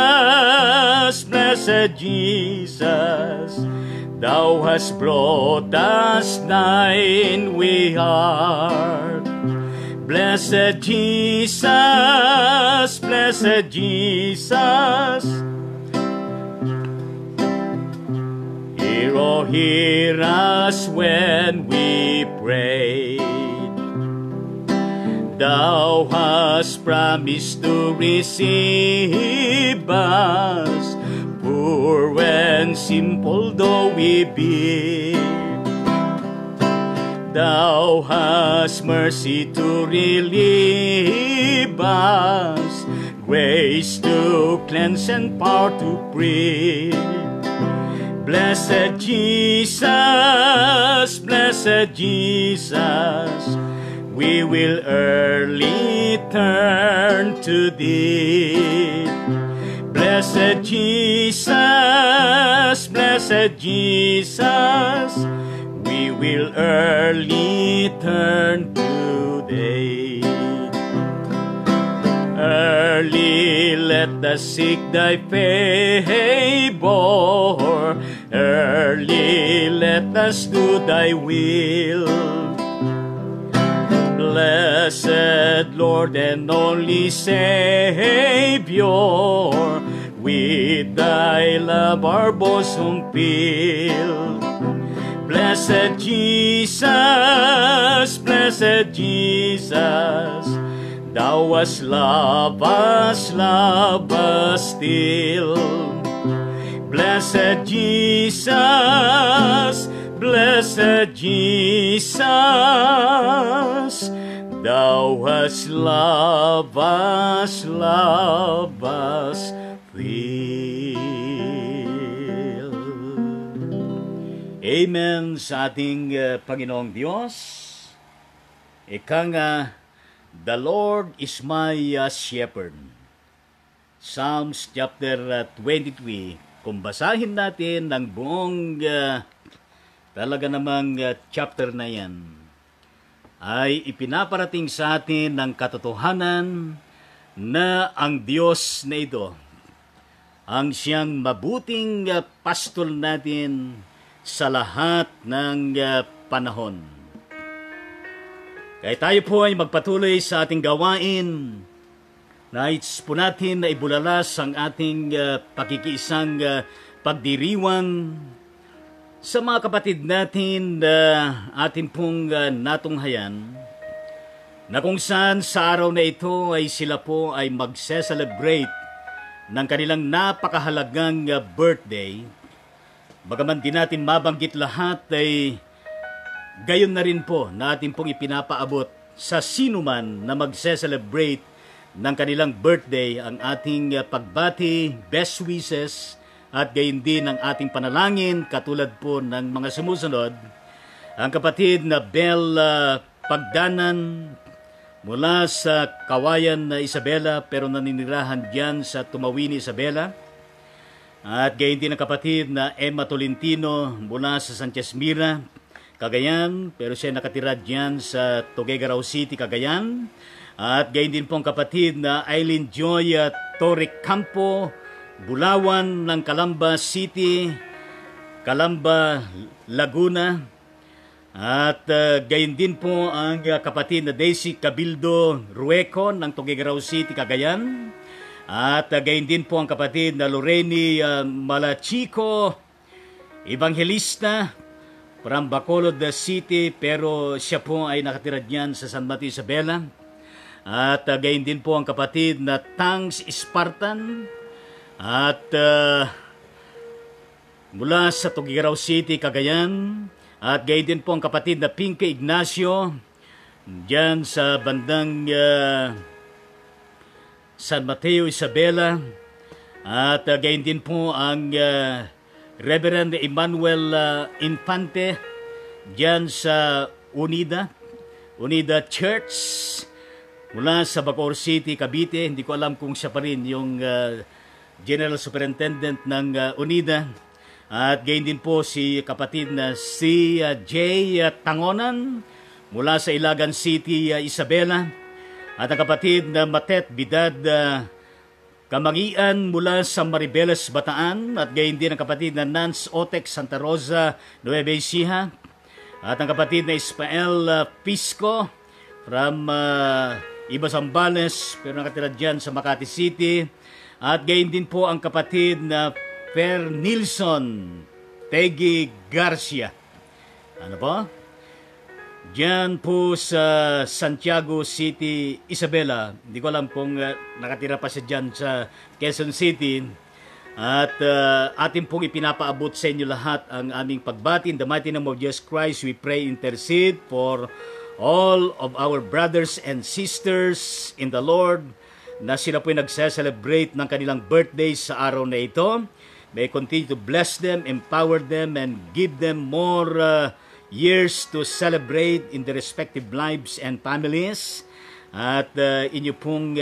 [SPEAKER 1] thou hast brought us thine we are. Blessed Jesus, hear us when we pray. Thou hast promised to receive us, poor and simple though we be. Thou hast mercy to relieve us, grace to cleanse and power to free. Blessed Jesus, we will early turn to thee. Blessed Jesus, we will early turn to thee. Early let us seek thy favor, early let us do thy will. Blessed Lord and only Savior, with thy love our bosom fill. Blessed Jesus, thou hast love us still. Blessed Jesus, thou hast love us still. Amen sa ating Panginoong Diyos. Ika nga, the Lord is my shepherd. Psalms chapter 23, kung basahin natin ng buong talaga namang chapter na yan, ay ipinaparating sa atin ng katotohanan na ang Diyos na ito, ang siyang mabuting pastol natin sa lahat ng panahon. Kaya tayo po ay magpatuloy sa ating gawain. Nais po natin na ibulalas ang ating pakikiisang pagdiriwang sa mga kapatid natin na ating pong natunghayan, na kung saan sa araw na ito ay sila po ay magse-celebrate ng kanilang napakahalagang birthday. Bagaman di natin mabanggit lahat, ay gayon na rin po na ating pong ipinapaabot sa sino man na magse-celebrate ng kanilang birthday ang ating pagbati, best wishes, at gayon din ang ating panalangin, katulad po ng mga sumusunod. Ang kapatid na Bel Pagdanan mula sa Kawayan na Isabela, pero naninirahan diyan sa Tumawini, Isabela. At gayon din ang kapatid na Emma Tolentino mula sa Sanchez Mira, Cagayan, pero siya nakatira diyan sa Tuguegarao City, Cagayan. At gayon din po ang kapatid na Aileen Joy Torre Campo, Bulawan ng Calamba City, Calamba, Laguna. At gayon din po ang kapatid na Daisy Cabildo Rueco ng Tuguegarao City, Cagayan. At gayon din po ang kapatid na Loreni Malachico, Evangelista, from Bacolod City, pero siya po ay nakatira diyan sa San Mateo, Isabela. At gayon din po ang kapatid na Tangs Spartan, at mula sa Tuguegarao City, Cagayan. At gayon din po ang kapatid na Pinky Ignacio diyan sa bandang San Mateo, Isabela. At gayon din po ang Reverend Emmanuel Infante diyan sa Unida Church mula sa Bacoor City, Cavite. Hindi ko alam kung siya pa rin yung General Superintendent ng Unida. At gayon din po si kapatid na si Jay Tangonan mula sa Ilagan City, Isabela. At ang kapatid na Matet Bidad Kamangian mula sa Maribeles, Bataan. At gayon din ang kapatid na Nance Otek Santa Rosa, Nueva Ecija. At ang kapatid na Ismael Pisco from Ibasambales, pero nakatira dyan sa Makati City. At gayon din po ang kapatid na Per Nilson Tegi Garcia. Ano po? Diyan po sa Santiago City, Isabela. Hindi ko alam kung nakatira pa siya dyan sa Quezon City. At atin pong ipinapaabot sa inyo lahat ang aming pagbati. In the mighty name of Jesus Christ, we pray, intercede for all of our brothers and sisters in the Lord na sila po nagse-celebrate ng kanilang birthday sa araw na ito. May continue to bless them, empower them, and give them more years to celebrate in their respective lives and families. At inyo pong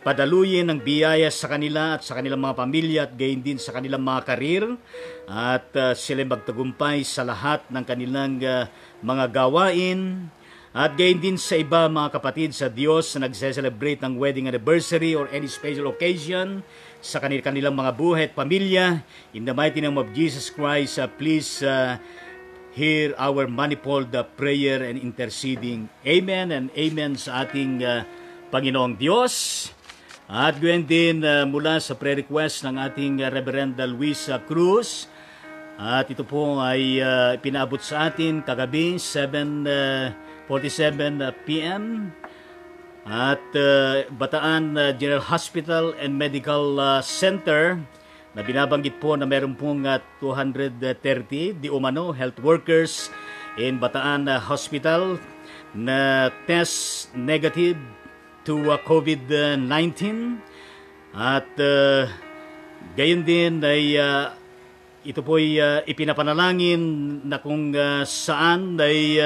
[SPEAKER 1] padaluyin ng biyaya sa kanila at sa kanilang mga pamilya at gayon din sa kanilang mga karir. At sila magtagumpay sa lahat ng kanilang mga gawain. At gayon din sa iba mga kapatid sa Diyos na nagse-celebrate ng wedding anniversary or any special occasion sa kanilang mga buhay at pamilya. In the mighty name of Jesus Christ, please hear our manifold prayer and interceding. Amen and amen sa ating Panginoong Diyos. At gayon din mula sa prayer request ng ating Reverend Luis Cruz. At ito po ay pinaabot sa atin kagabi, 7:47 p.m. At Bataan General Hospital and Medical Center na binabanggit po na meron pong 230 di umano health workers in Bataan Hospital na test negative to COVID-19. At gayon din ay ito po ay ipinapanalangin na kung saan ay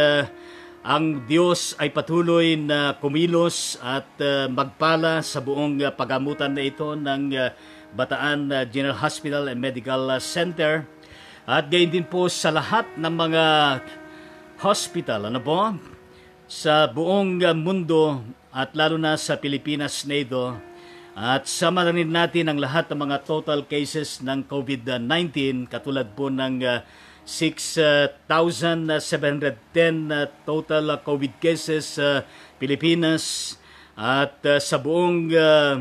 [SPEAKER 1] ang Diyos ay patuloy na kumilos at magpala sa buong pagamutan na ito ng Bataan General Hospital and Medical Center. At gayon din po sa lahat ng mga hospital, sa buong mundo at lalo na sa Pilipinas na ito. At sama na rin natin ang lahat ng mga total cases ng COVID-19 katulad po ng 6,710 total COVID cases sa Pilipinas at sa buong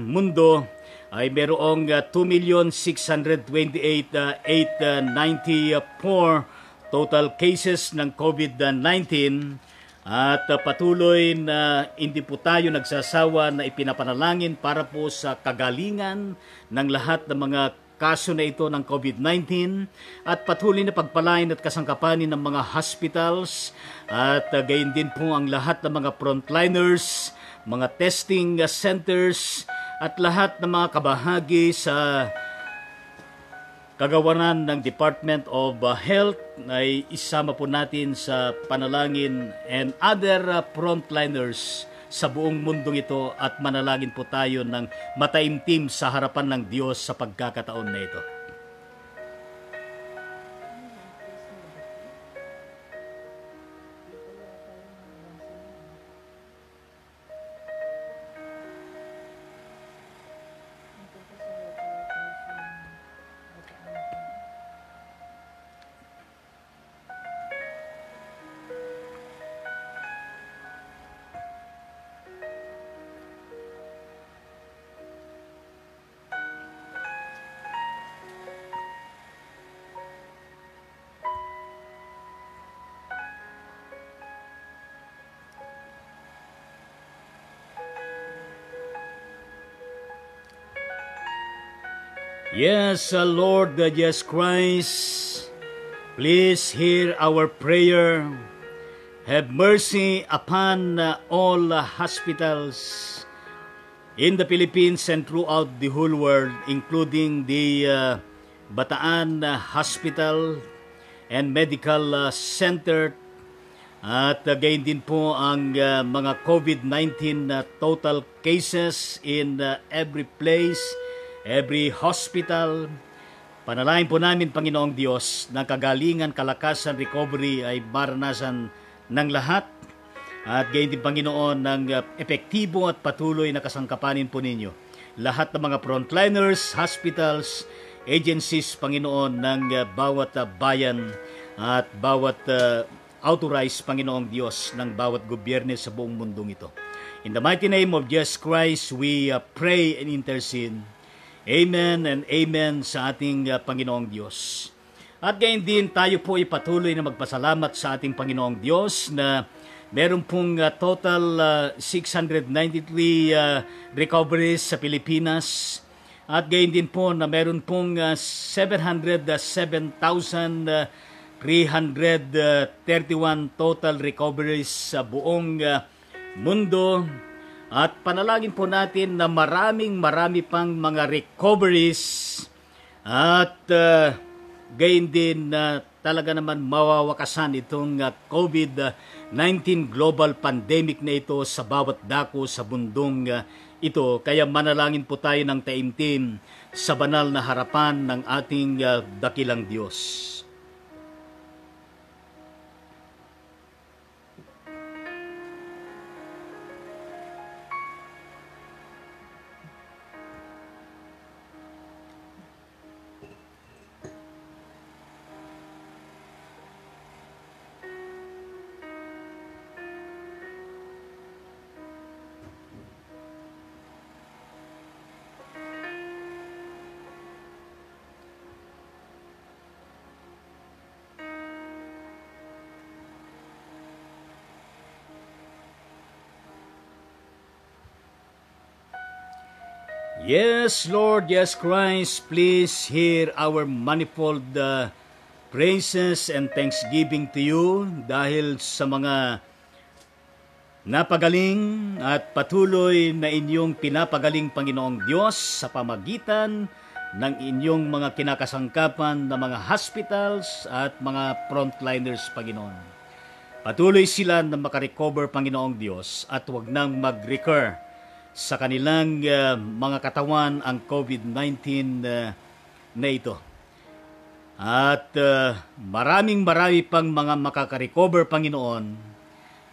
[SPEAKER 1] mundo ay merong 2,628,894 total cases ng COVID-19. At patuloy na hindi po tayo nagsasawa na ipinapanalangin para po sa kagalingan ng lahat ng mga kaso na ito ng COVID-19 at patuloy na pagpalain at kasangkapanin ng mga hospitals at gayon din po ang lahat ng mga frontliners, mga testing centers at lahat ng mga kabahagi sa kagawaran ng Department of Health ay isama po natin sa panalangin and other frontliners sa buong mundong ito at manalangin po tayo ng mataimtim sa harapan ng Diyos sa pagkakataon na ito. Yes, Lord Jesus Christ, please hear our prayer. Have mercy upon all hospitals in the Philippines and throughout the whole world, including the Bataan Hospital and Medical Center. At gayon din po ang mga COVID-19 total cases in every place, every hospital. Panalangin po namin, Panginoong Diyos, na kagalingan, kalakasan, recovery ay maranasan ng lahat. At gayon din, Panginoon, ng epektibo at patuloy na kasangkapanin po ninyo lahat ng mga frontliners, hospitals, agencies, Panginoon, ng bawat bayan at bawat authorized, Panginoong Diyos, ng bawat gobyerno sa buong mundong ito. In the mighty name of Jesus Christ, we pray and intercede. Amen and amen sa ating Panginoong Diyos. At gayon din tayo po ay patuloy na magpasalamat sa ating Panginoong Diyos na meron pong total 693 recoveries sa Pilipinas. At gayon din po na meron pong 707,331 total recoveries sa buong mundo. At panalangin po natin na marami pang mga recoveries at gayon din na talaga naman mawawakasan itong COVID-19 global pandemic na ito sa bawat dako sa mundong ito. Kaya manalangin po tayo ng taimtim sa banal na harapan ng ating dakilang Diyos. Yes, Lord, yes, Christ, please hear our manifold praises and thanksgiving to you dahil sa mga napagaling at patuloy na inyong pinapagaling, Panginoong Diyos, sa pamagitan ng inyong mga kinakasangkapan na mga hospitals at mga frontliners, Panginoon. Patuloy sila na makarecover, Panginoong Diyos, at huwag nang mag-recur sa kanilang mga katawan ang COVID-19 na ito. At marami pang mga makaka-recover, Panginoon,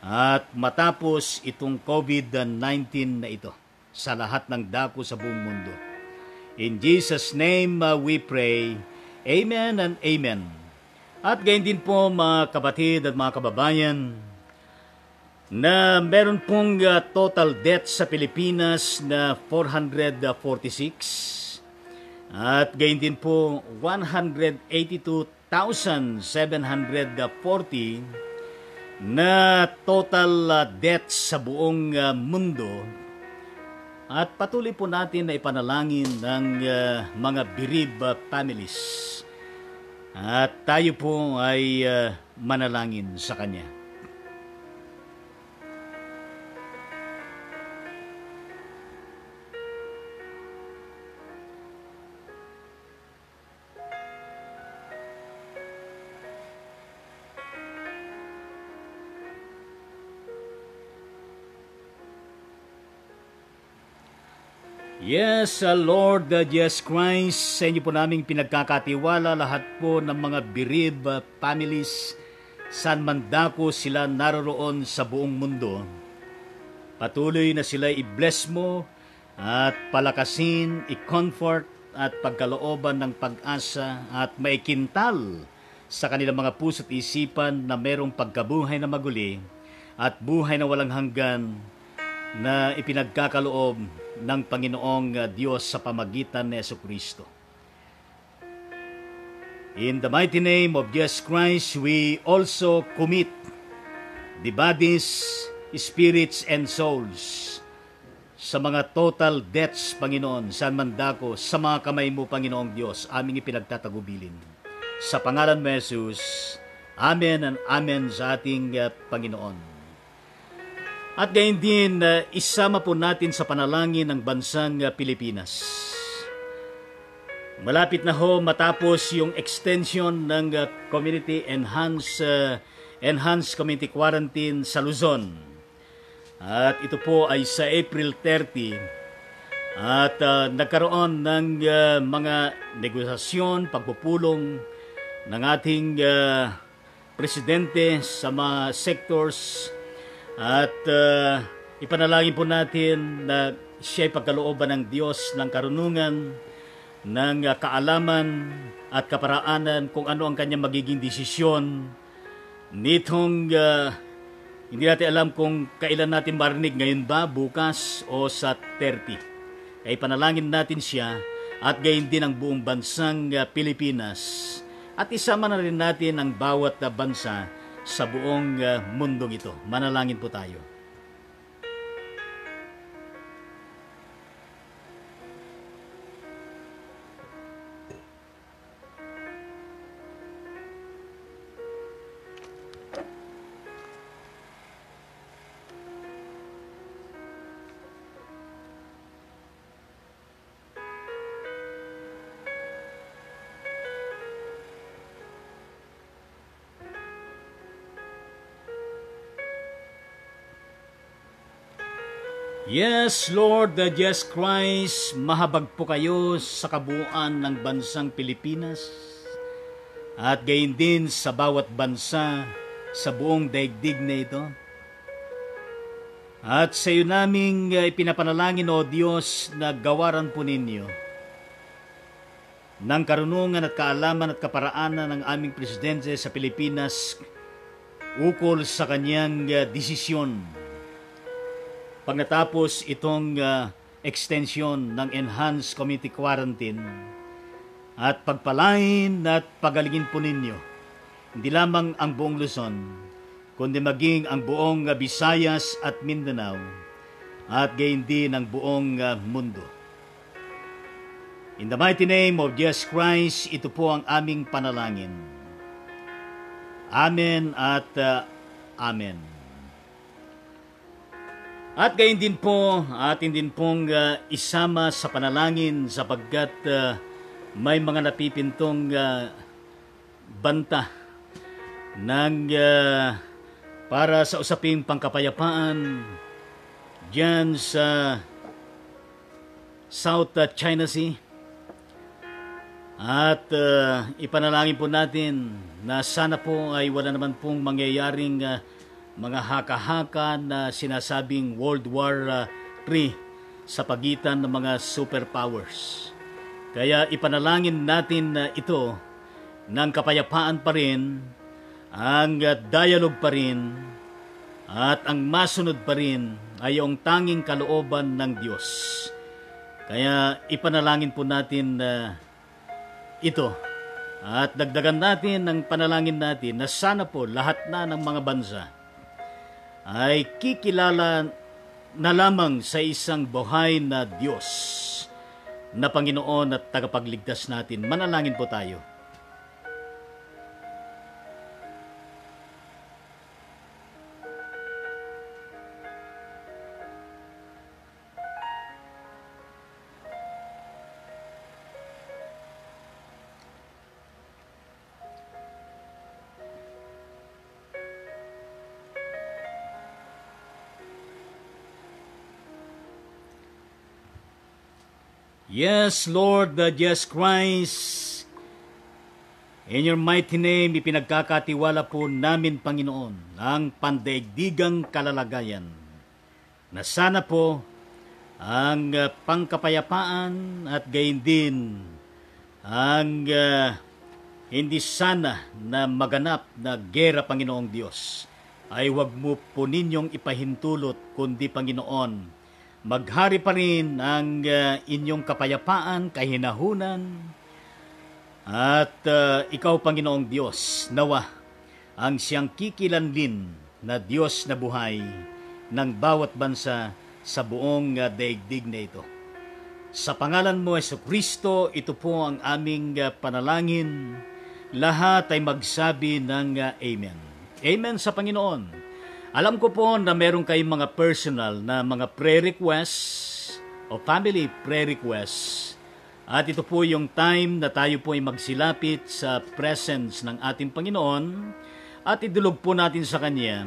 [SPEAKER 1] at matapos itong COVID-19 na ito sa lahat ng dako sa buong mundo. In Jesus' name we pray. Amen and amen. At gayon din po mga kapatid at mga kababayan, na meron pong total death sa Pilipinas na 446. At gayon din po 182,740 na total death sa buong mundo. At patuloy po natin na ipanalangin ng mga bereaved families. At tayo po ay manalangin sa Kanya. Yes, Lord Jesus Christ, sa inyo po naming pinagkakatiwala lahat po ng mga bereaved families, saan man dako sila naroroon sa buong mundo. Patuloy na sila i-bless mo at palakasin, i-comfort at pagkalooban ng pag-asa at maikintal sa kanilang mga puso't isipan na merong pagkabuhay na maguli at buhay na walang hanggan na ipinagkakaloob ng Panginoong Diyos sa pamagitan ni Jesucristo. In the mighty name of Jesus Christ, we also commit the bodies, spirits, and souls sa mga total deaths, Panginoon, saan man dako, sa mga kamay mo, Panginoong Diyos, aming ipinagtatagubilin. Sa pangalan mo, Jesus, Amen and Amen sa ating Panginoon. At gayon din, isama po natin sa panalangin ng bansang Pilipinas. Malapit na ho matapos yung extension ng Community Enhanced Community Quarantine sa Luzon. At ito po ay sa April 30. At nagkaroon ng mga negosasyon, pagpupulong ng ating presidente sa mga sectors. At ipanalangin po natin na siya'y pagkalooban ng Diyos ng karunungan, ng kaalaman at kaparaanan kung ano ang kanyang magiging desisyon nitong hindi natin alam kung kailan natin marinig, ngayon ba, bukas o sa 30. Ay panalangin natin siya at gayon din ang buong bansang Pilipinas at isama na rin natin ang bawat bansa sa buong mundong ito. Manalangin po tayo. Yes, Lord, Jesus Christ, mahabag po kayo sa kabuuan ng bansang Pilipinas at gayon din sa bawat bansa sa buong daigdig na ito. At sa iyo naming ipinapanalangin, O Diyos, na gawaran po ninyo ng karunungan at kaalaman at kaparaanan ng aming presidente sa Pilipinas ukol sa kanyang desisyon pagkatapos itong extension ng Enhanced Community Quarantine at pagpalain at pagalingin po ninyo hindi lamang ang buong Luzon kundi maging ang buong Visayas at Mindanao at gayon din ang buong mundo. In the mighty name of Jesus Christ, ito po ang aming panalangin. Amen at Amen. At gayon din po, atin din pong isama sa panalangin sapagkat may mga napipintong banta ng para sa usaping pangkapayapaan diyan sa South China Sea. At ipanalangin po natin na sana po ay wala naman pong mangyayaring mga haka-haka na sinasabing World War III sa pagitan ng mga superpowers. Kaya ipanalangin natin ito ng kapayapaan pa rin, ang dialogue pa rin, at ang masunod pa rin ay ang tanging kalooban ng Diyos. Kaya ipanalangin po natin ito. At dagdagan natin ang panalangin natin na sana po lahat na ng mga bansa ay kikilala na lamang sa isang buhay na Diyos na Panginoon at tagapagligtas natin. Manalangin po tayo. Yes, Lord, Jesus Christ, in your mighty name, ipinagkakatiwala po namin, Panginoon, ang pandaigdigang kalalagayan na sana po ang pangkapayapaan at gayon din ang hindi sana na maganap na gera, Panginoong Diyos, ay huwag mo po ninyong ipahintulot, kundi, Panginoon, maghari pa rin ang inyong kapayapaan, kahinahunan, at ikaw, Panginoong Diyos, nawa ang siyang kikilanlin na Diyos na buhay ng bawat bansa sa buong daigdig na ito. Sa pangalan mo, Jesucristo, ito po ang aming panalangin. Lahat ay magsabi ng Amen. Amen sa Panginoon. Alam ko po na meron kayong mga personal na mga prayer requests o family prayer requests. At ito po yung time na tayo po ay magsilapit sa presence ng ating Panginoon at idulog po natin sa Kanya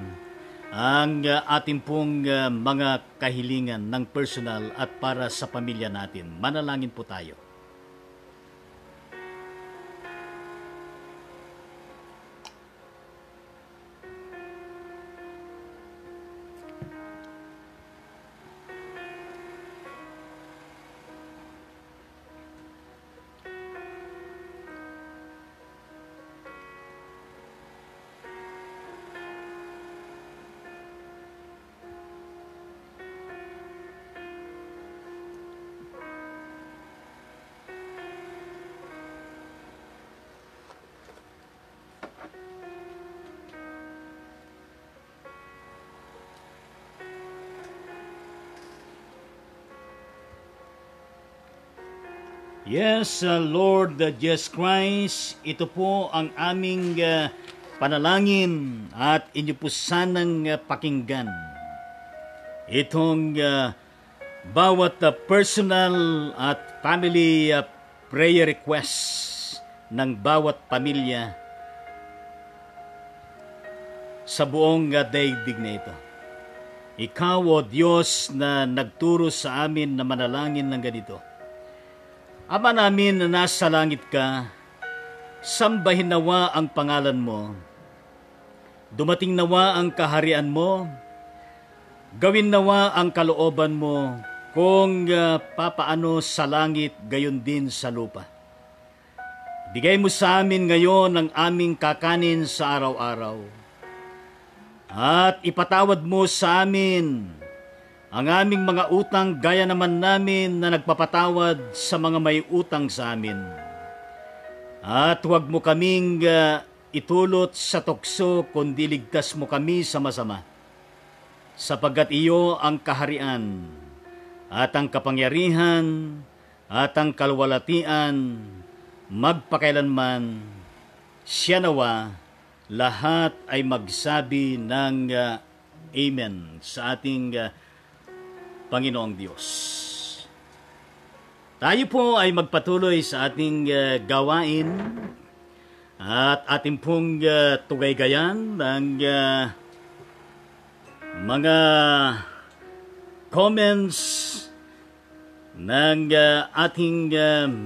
[SPEAKER 1] ang ating pong mga kahilingan ng personal at para sa pamilya natin. Manalangin po tayo. Yes, Lord Jesus Christ, ito po ang aming panalangin at inyo po sanang pakinggan. Itong bawat personal at family prayer requests ng bawat pamilya sa buong daigdig na ito. Ikaw, O Diyos, na nagturo sa amin na manalangin ng ganito. Ama namin na nasa langit ka, sambahin nawa ang pangalan mo. Dumating nawa ang kaharian mo. Gawin nawa ang kalooban mo kung papaano sa langit, gayon din sa lupa. Bigay mo sa amin ngayon ang aming kakanin sa araw-araw. At ipatawad mo sa amin ang aming mga utang gaya naman namin na nagpapatawad sa mga may utang sa amin. At huwag mo kaming itulot sa tukso, kundi ligtas mo kami sa masama. Sapagkat iyo ang kaharian, at ang kapangyarihan, at ang kalwalatian, magpakailanman. Siya nawa, lahat ay magsabi ng Amen sa ating Panginoong Diyos. Tayo po ay magpatuloy sa ating gawain at ating pong tugaygayan ng mga comments ng ating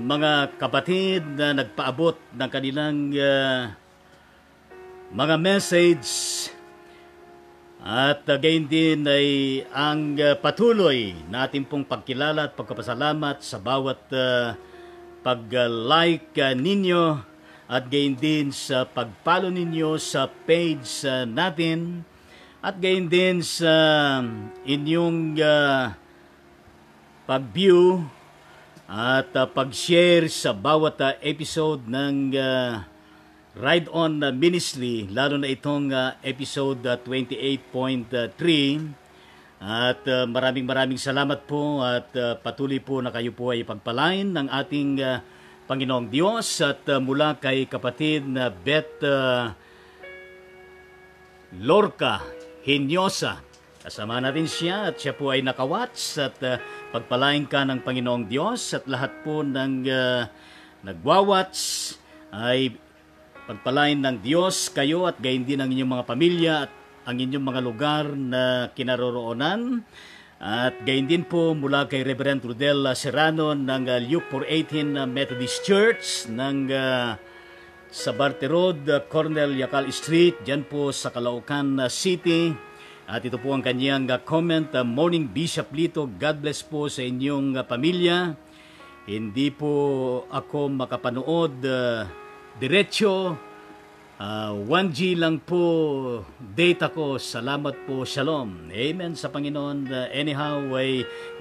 [SPEAKER 1] mga kapatid na nagpaabot ng kanilang mga message at gayon din ay ang patuloy natin pong pagkilala at pagpapasalamat sa bawat pag-like ninyo at gayon din sa pag-follow ninyo sa page natin at gayon din sa inyong pag-view at pag-share sa bawat episode ng Ride On Ministry, lalo na itong episode 28.3. At maraming salamat po at patuloy po na kayo po ay pagpalain ng ating Panginoong Diyos at mula kay kapatid na Beth Lorca Hinyosa. Kasama natin siya at siya po ay nakawats at pagpalain ka ng Panginoong Diyos at lahat po ng nagwawats ay pagpalain ng Diyos kayo at gayon din ang inyong mga pamilya at ang inyong mga lugar na kinaroroonan. At gayon din po mula kay Reverend Rodel Serrano ng Luke 418 Methodist Church ng sa Barte Road, Cornel Yacal Street, dyan po sa Caloocan City. At ito po ang kanyang comment, Morning Bishop Lito, God bless po sa inyong pamilya. Hindi po ako makapanood diretso, 1G lang po data ko. Salamat po, Shalom. Amen sa Panginoon. Anyhow,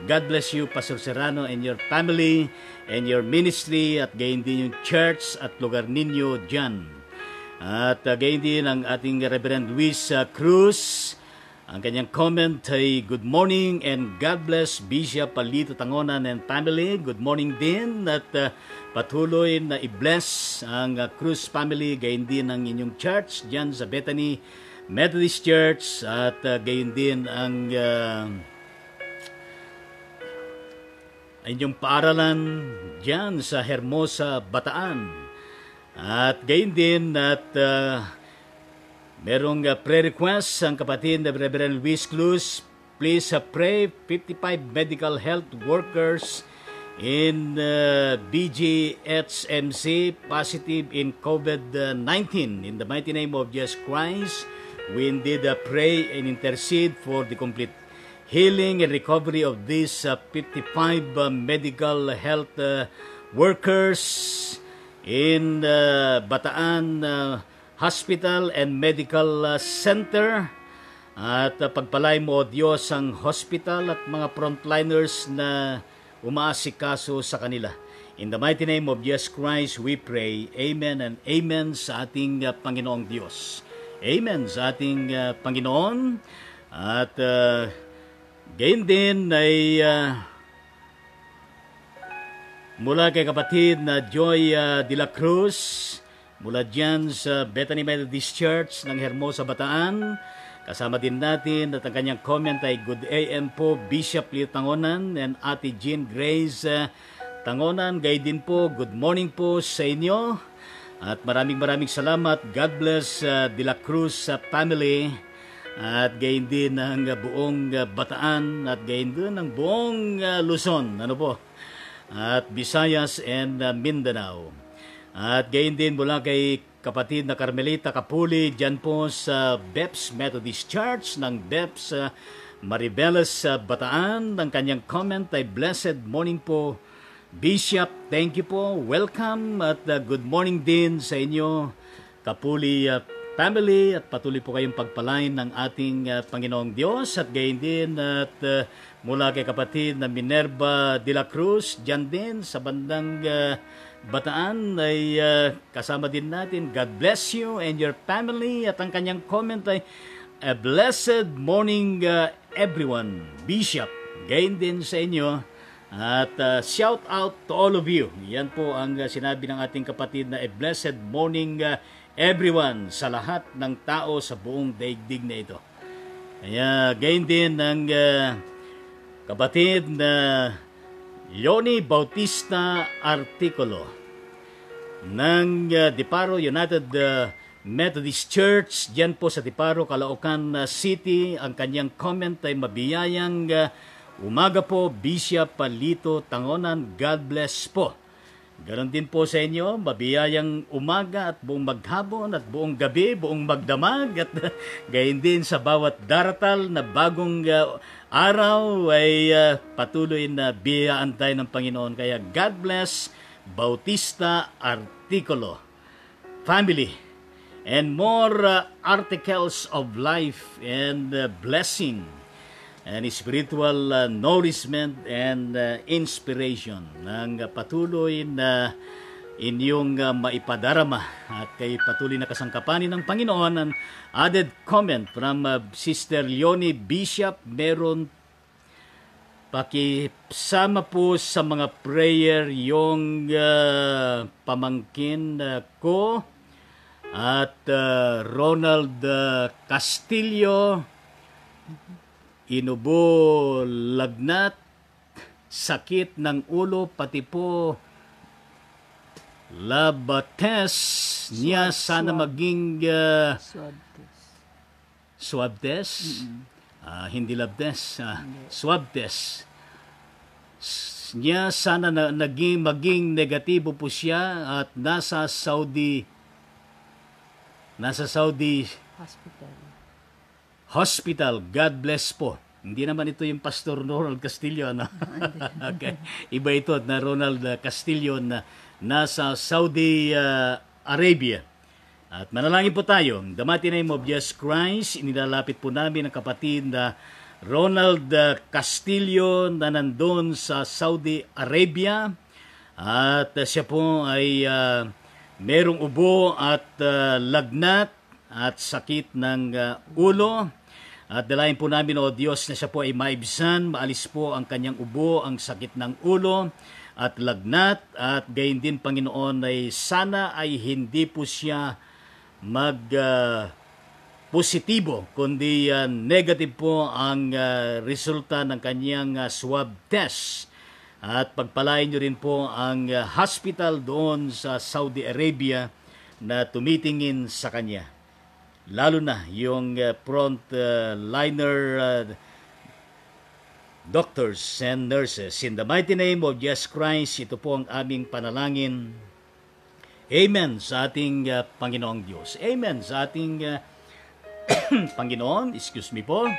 [SPEAKER 1] God bless you, Pastor Serrano, and your family, and your ministry, at gayon din yung church at lugar ninyo dyan. At gayon din ang ating Reverend Luis Cruz. Ang kanyang comment ay, good morning and God bless Bishop Palito Tangonan and family. Good morning din at patuloy na i-bless ang Cruz family, gayon din ang inyong church dyan sa Bethany Methodist Church at gayon din ang inyong paaralan dyan sa Hermosa, Bataan. At gayon din at merong prayer request ang kapatid na Reverend Luis Cruz. Please pray 55 medical health workers in BGHMC positive in COVID-19. In the mighty name of Jesus Christ, we indeed pray and intercede for the complete healing and recovery of these 55 medical health workers in Bataan Hospital and Medical Center. At pagpalay mo, Diyos, ang hospital at mga frontliners na umaasikaso sa kanila. In the mighty name of Jesus Christ, we pray. Amen and amen sa ating Panginoong Diyos. Amen sa ating Panginoon. At gayon din ay mula kay kapatid na Joy de la Cruz, mula dyan sa Bethany Methodist Church ng Hermosa, Bataan. Kasama din natin at ang kanyang comment ay, good AM po Bishop Lito Tangonan and Ate Jean Grace Tangonan. Gayon din po, good morning po sa inyo. At maraming salamat. God bless De La Cruz family. At gayon din ang buong Bataan at gayon din ang buong Luzon. Ano po? At Visayas and Mindanao. At gayon din mula kay kapatid na Carmelita Kapuli dyan po sa BEPS Methodist Church ng BEPS Maribeles Bataan. Ang kanyang comment ay, blessed morning po Bishop, thank you po, welcome at good morning din sa inyo Kapuli family at patuloy po kayong pagpalain ng ating Panginoong Diyos. At gayon din at mula kay kapatid na Minerva de la Cruz dyan din sa bandang Bataan ay kasama din natin. God bless you and your family. At ang kanyang comment ay, a blessed morning everyone, Bishop. Gayon din sa inyo. At shout out to all of you. Yan po ang sinabi ng ating kapatid na a blessed morning everyone sa lahat ng tao sa buong daigdig na ito. Kaya gayon din ang kapatid na Leonie Bautista Articulo ng Diparo United Methodist Church diyan po sa Diparo, Caloocan City. Ang kanyang comment ay mabiyayang umaga po, Bishop Palito Tangonan. God bless po. Ganon din po sa inyo, mabiyayang umaga at buong maghapon at buong gabi, buong magdamag at gayon din sa bawat daratal na bagong araw ay patuloy na biyayaan tayo ng Panginoon. Kaya God bless Bautista Artikulo family and more articles of life and blessing and spiritual nourishment and inspiration ng patuloy na inyong maipadarama at kay patuloy na kasangkapanin ng Panginoon. An added comment from Sister Leonie Bishop, meron pakisama po sa mga prayer yung pamangkin ko at Ronald Castillo, inubo, lagnat, sakit ng ulo, pati po lab test niya sana maging swab test. Hindi lab test, swab test niya sana maging negatibo po siya at nasa Saudi Hospital. God bless po. Hindi naman ito yung Pastor Ronald Castillo. No? Okay. Iba ito na Ronald Castillo na nasa Saudi Arabia. At manalangin po tayo. The mighty name of Jesus Christ, inilalapit po namin ang kapatid na Ronald Castillo na nandun sa Saudi Arabia. At siya po ay merong ubo at lagnat at sakit ng ulo. At dalayan po namin, O Diyos, na siya po ay maibsan, maalis po ang kanyang ubo, ang sakit ng ulo at lagnat. At gayon din, Panginoon, ay sana ay hindi po siya positibo, kundi negative po ang resulta ng kanyang swab test. At pagpalain nyo rin po ang hospital doon sa Saudi Arabia na tumitingin sa kanya. Lalo na yung front-liner doctors and nurses. In the mighty name of Jesus Christ, ito po ang aming panalangin. Amen sa ating Panginoong Diyos. Amen sa ating Panginoon. Excuse me po.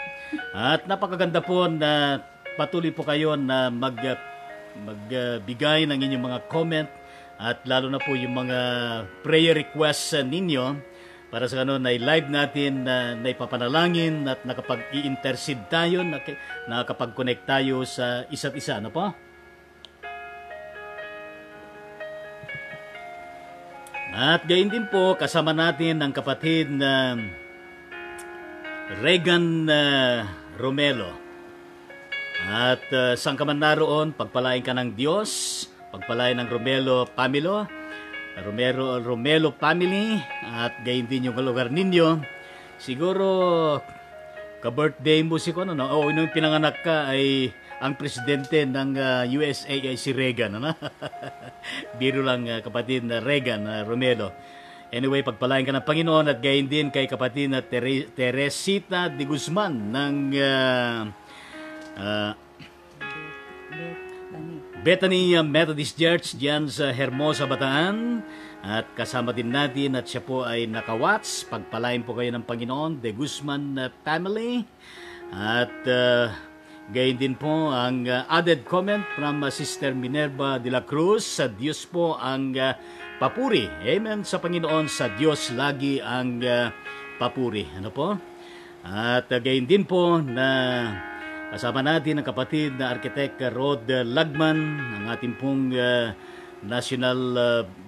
[SPEAKER 1] At napakaganda po na patuloy po kayo na magbigay ng inyong mga comment at lalo na po yung mga prayer requests ninyo. Para sa ganun, ay live natin na ipapanalangin at nakapag-i-intercede tayo, nakapag-connect tayo sa isa't isa. Ano po? At gayon din po, kasama natin ang kapatid na Regan Romelo. At saan ka man naroon, pagpalain ka ng Diyos, pagpalain ng Romelo family at gayon din yung lugar ninyo. Siguro ka-birthday mo si Kono, no? O nung pinanganak ka ay ang presidente ng USA ay si Reagan, ano? Biro lang kapatid na Reagan Romelo. Anyway, pagpalain ka ng Panginoon at gayon din kay kapatid na Teresita de Guzman ng Bethany Methodist Church diyan sa Hermosa, Bataan. At kasama din natin at siya po ay nakawats. Pagpalain po kayo ng Panginoon, the Guzman family. At gayon din po ang added comment from Sister Minerva de la Cruz. Sa Diyos po ang papuri. Amen sa Panginoon. Sa Diyos lagi ang papuri. Ano po? At gayon din po na kasama natin ang kapatid na Architect Rod Lagman, ang ating pong National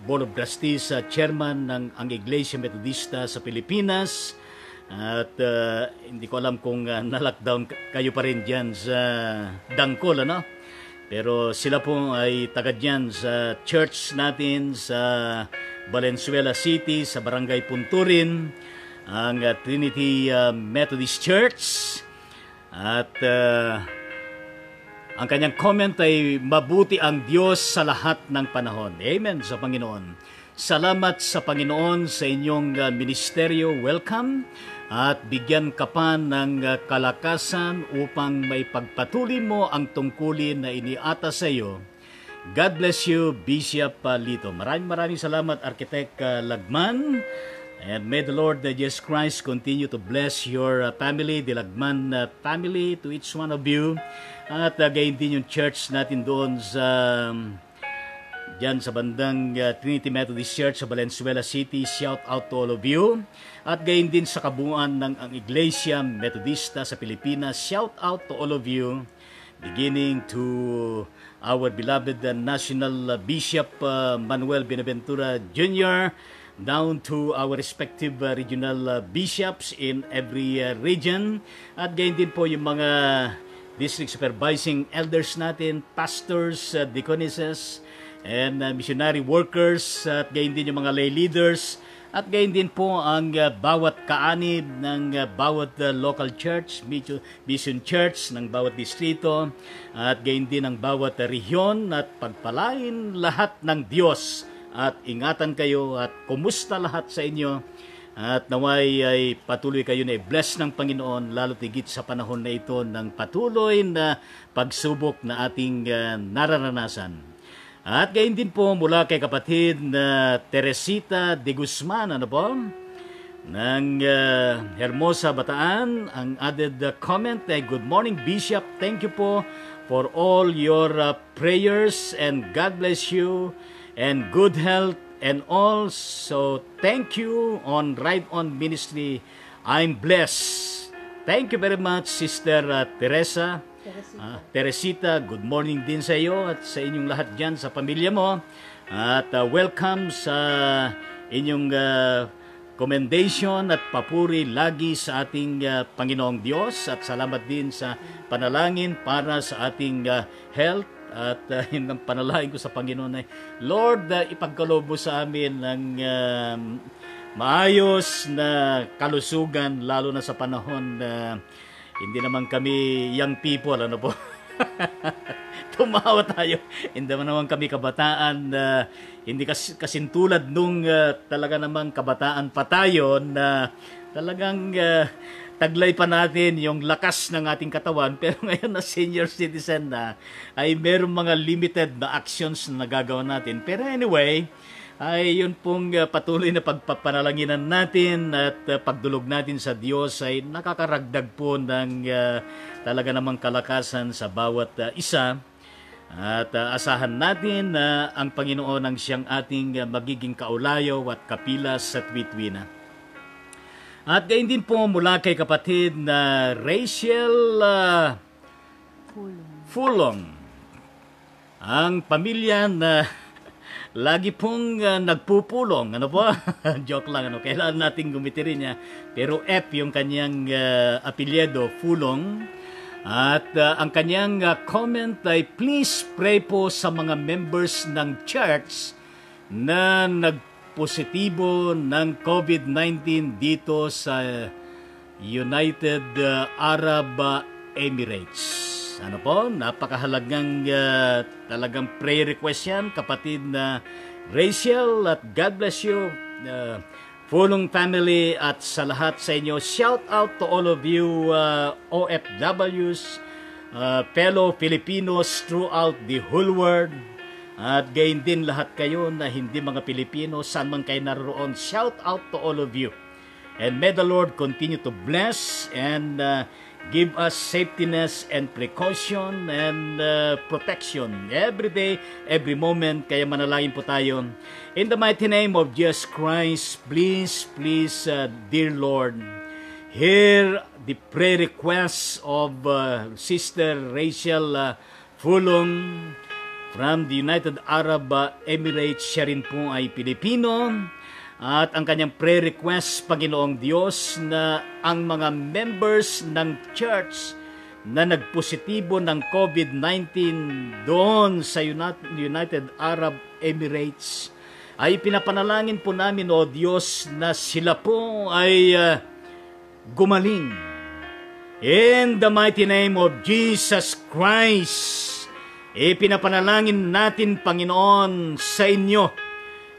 [SPEAKER 1] Board of Trustees Chairman ng ang Iglesia Metodista sa Pilipinas. At hindi ko alam kung na-lockdown kayo pa rin dyan sa Dangkol, ano? Pero sila po ay taga dyan sa church natin sa Valenzuela City, sa Barangay Punturin, ang Trinity Methodist Church. At ang kanyang comment ay mabuti ang Diyos sa lahat ng panahon. Amen sa Panginoon. Salamat sa Panginoon sa inyong ministeryo. Welcome. at bigyan ka pa ng kalakasan upang may pagpatuloy mo ang tungkulin na iniata sa iyo. God bless you, Bishop Lito. Maraming salamat, Architect Lagman. And may the Lord Jesus Christ continue to bless your family, the Lagman family, to each one of you. At gayon din yung church natin doon dyan sa bandang Trinity Methodist Church sa Valenzuela City. Shout out to all of you. At gayon din sa kabuuan ng ang Iglesia Metodista sa Pilipinas. Shout out to all of you. Beginning to our beloved National Bishop Manuel Benaventura Jr., down to our respective regional bishops in every region. At gayon din po yung mga district supervising elders natin, pastors, deaconesses, and missionary workers, at gayon din yung mga lay leaders, at gayon din po ang bawat kaanib ng bawat local church, mission church ng bawat distrito, at gayon din ang bawat rehiyon, at pagpalain lahat ng Diyos. At ingatan kayo at kumusta lahat sa inyo at naway ay patuloy kayo na i-bless ng Panginoon lalo tigit sa panahon na ito ng patuloy na pagsubok na ating nararanasan. At gayon din po mula kay kapatid na Teresita de Guzman, ano po? Ng Hermosa, Bataan, ang added comment ay, "Good morning, Bishop. Thank you po for all your prayers and God bless you and good health and all. So thank you on Ride On Ministry. I'm blessed." Thank you very much, Sister Teresita. Good morning din sa iyo at sa inyong lahat dyan sa pamilya mo. At welcome sa inyong commendation at papuri lagi sa ating Panginoong Diyos. At salamat din sa panalangin para sa ating health. At yung panalangin ko sa Panginoon ay, Lord, ipagkaloob mo sa amin ng maayos na kalusugan, lalo na sa panahon na hindi naman kami young people, ano po? Tumawa tayo. Hindi naman kami kabataan, hindi kasintulad nung talaga namang kabataan pa tayo na talagang taglay pa natin yung lakas ng ating katawan, pero ngayon na senior citizen na, ay merong mga limited na actions na nagagawa natin. Pero anyway, ay yun pong patuloy na pagpapanalanginan natin at pagdulog natin sa Diyos ay nakakaragdag po ng talaga namang kalakasan sa bawat isa. At asahan natin na ang Panginoon ang siyang ating magiging kaulayo at kapilas sa tuwid-tuwina. At gayon din po mula kay kapatid na Rachel Fulong. Ang pamilya na lagi pong nagpupulong. Ano po? Joke lang. Ano? Kailangan natin gumitirin niya. Pero F yung kanyang apelyido, Fulong. At ang kanyang comment ay, please pray po sa mga members ng church na positibo ng COVID-19 dito sa United Arab Emirates. Ano po? Napakahalagang talagang prayer request yan, kapatid na Rachel, at God bless you, Fulong family, at sa lahat sa inyo. Shout out to all of you OFWs, fellow Filipinos throughout the whole world. At gayon din lahat kayo na hindi mga Pilipino, saan man kayo naroon, shout out to all of you. And may the Lord continue to bless and give us safetyness and precaution and protection every day, every moment. Kaya manalangin po tayo. In the mighty name of Jesus Christ, please, dear Lord, hear the prayer requests of Sister Rachel Fulong from the United Arab Emirates. Siya rin po ay Pilipino. At ang kanyang prayer request, Panginoong Diyos, na ang mga members ng church na nagpositibo ng COVID-19 doon sa United Arab Emirates, ay pinapanalangin po namin, O Diyos, na sila po ay gumaling. In the mighty name of Jesus Christ, pinapanalangin natin, Panginoon, sa inyo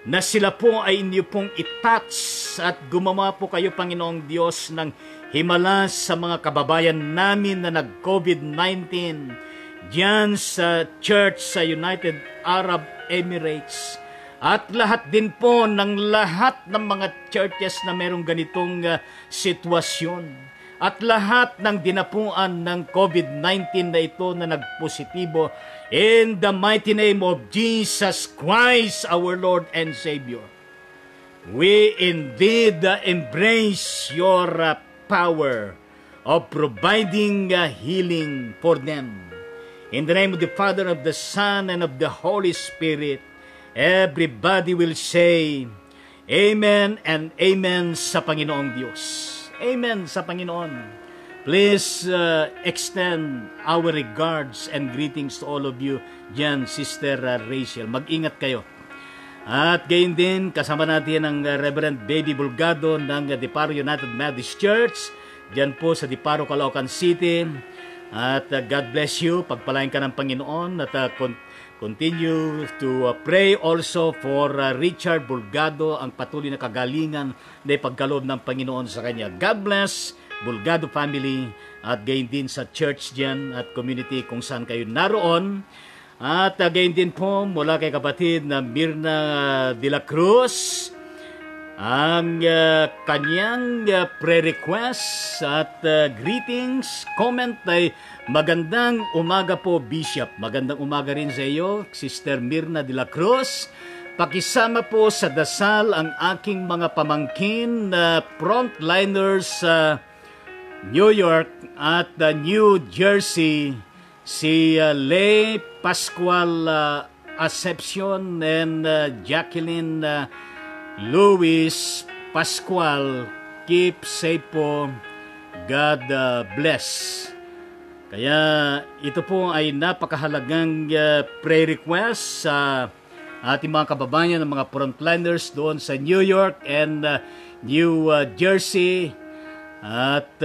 [SPEAKER 1] na sila po ay inyo pong itouch at gumawa po kayo, Panginoong Diyos, ng himala sa mga kababayan namin na nag-COVID-19 diyan sa church sa United Arab Emirates. At lahat din po ng lahat ng mga churches na merong ganitong sitwasyon. At lahat ng dinapuan ng COVID-19 na ito na nagpositibo, in the mighty name of Jesus Christ, our Lord and Savior, we indeed embrace your power of providing healing for them. In the name of the Father, of the Son, and of the Holy Spirit, everybody will say, Amen and Amen sa Panginoong Diyos. Amen sa Panginoon. Please extend our regards and greetings to all of you dyan, Sister Rachel. Mag-ingat kayo. At gayon din, kasama natin ang Reverend Baby Bulgado ng Diparo United Methodist Church, dyan po sa Diparo, Caloocan City. At God bless you, pagpalain ka ng Panginoon, at continue to pray also for Richard Bulgado, ang patuloy na kagalingan na ipagkaloob ng Panginoon sa kanya. God bless Bulgado family, at gayon din sa church dyan at community kung saan kayo naroon. At gayon din po mula kay kapatid na Mirna de la Cruz, ang kanyang prayer request at greetings, comment ay magandang umaga po, Bishop. Magandang umaga rin sa iyo, Sister Mirna de la Cruz. Pakisama po sa dasal ang aking mga pamangkin na frontliners sa New York at New Jersey, si Lay Pascual Ascepcion and Jacqueline Luis Pascual. Keep safe po. God bless. Kaya ito po ay napakahalagang prayer request sa ating mga kababayan ng mga frontliners doon sa New York and New Jersey. At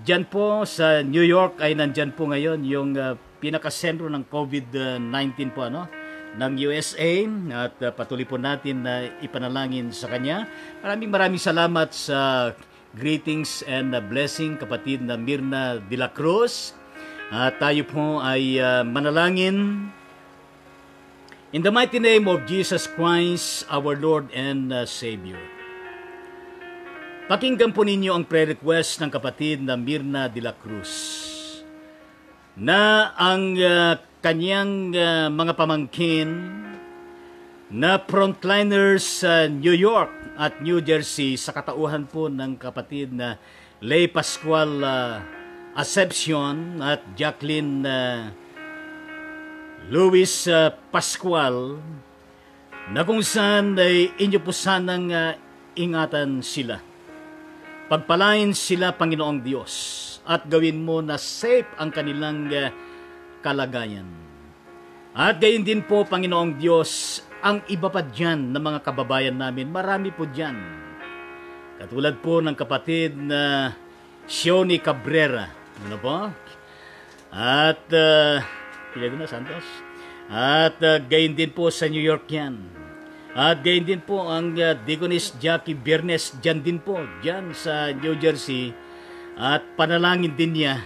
[SPEAKER 1] dyan po sa New York ay nandyan po ngayon yung pinakasentro ng COVID-19 po, ng USA, at patuloy po natin na ipanalangin sa kanya. Maraming salamat sa greetings and blessing, kapatid na Mirna de la Cruz. At tayo po ay manalangin. In the mighty name of Jesus Christ, our Lord and Savior. Pakinggan po ninyo ang prayer request ng kapatid na Mirna de la Cruz, na ang kanyang mga pamangkin na frontliners sa New York at New Jersey sa katauhan po ng kapatid na Lay Pascual Ascepcion at Jacqueline Luis Pascual, na kung saan ay inyo po sanang ingatan sila. Pagpalain sila, Panginoong Diyos, at gawin mo na safe ang kanilang kalagayan. At gayon din po, Panginoong Diyos, ang iba pa dyan na mga kababayan namin, marami po dyan. Katulad po ng kapatid na Shioni Cabrera, ano po? At Pilado na Santos. At gayon din po sa New York yan. At gayon din po ang Deaconess Jackie Bernes, dyan din po, dyan sa New Jersey. At panalangin din niya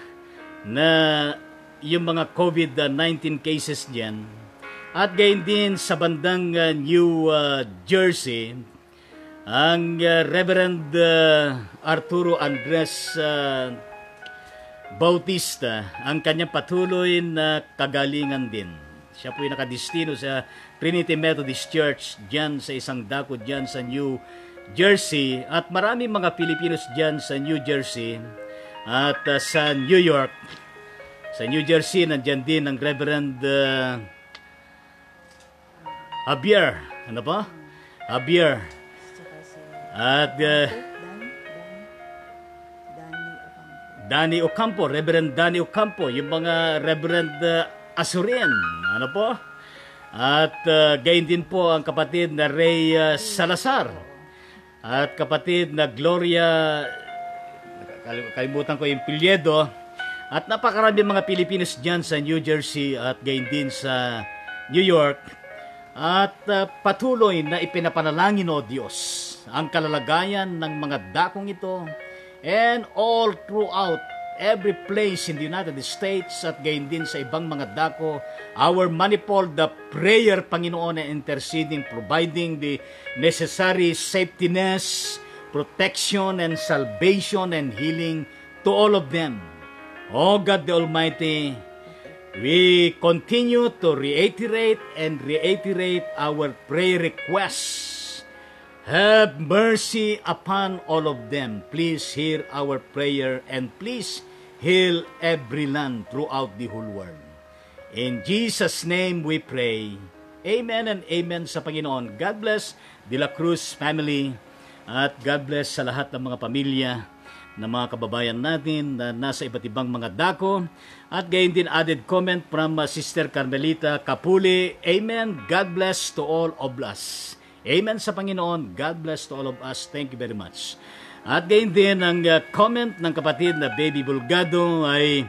[SPEAKER 1] na yung mga COVID-19 cases dyan. At gayon din sa bandang New Jersey, ang Reverend Arturo Andres Bautista, ang kanyang patuloy na kagalingan din. Siya po yung nakadistino sa Trinity Methodist Church dyan sa isang dako dyan sa New Jersey. At maraming mga Pilipinos dyan sa New Jersey at sa New York. Sa New Jersey, nandyan din ang Reverend Javier. Ano pa? Javier. At Danny Ocampo, Reverend Danny Ocampo, yung mga Reverend Asurian, ano po? At gayon din po ang kapatid na Ray Salazar at kapatid na Gloria, kalimutan ko yung Piliedo, at napakarami mga Pilipinos dyan sa New Jersey at gayon din sa New York. at patuloy na ipinapanalangin, O Diyos, ang kalalagayan ng mga dakong ito and all throughout every place in the United States at gayon din sa ibang mga dako, our manifold prayer, Panginoon, and interceding, providing the necessary safety nets, protection and salvation and healing to all of them. O God the Almighty, we continue to reiterate our prayer requests. Have mercy upon all of them. Please hear our prayer and please heal every land throughout the whole world. In Jesus' name we pray. Amen and amen sa Panginoon. God bless De La Cruz family at God bless sa lahat ng mga pamilya ng mga kababayan natin na nasa iba't ibang mga dako. At gayon din added comment from Sister Carmelita Capuli. Amen. God bless to all of us. Amen sa Panginoon. God bless to all of us. Thank you very much. At gayon din ang comment ng kapatid na Baby Bulgado ay,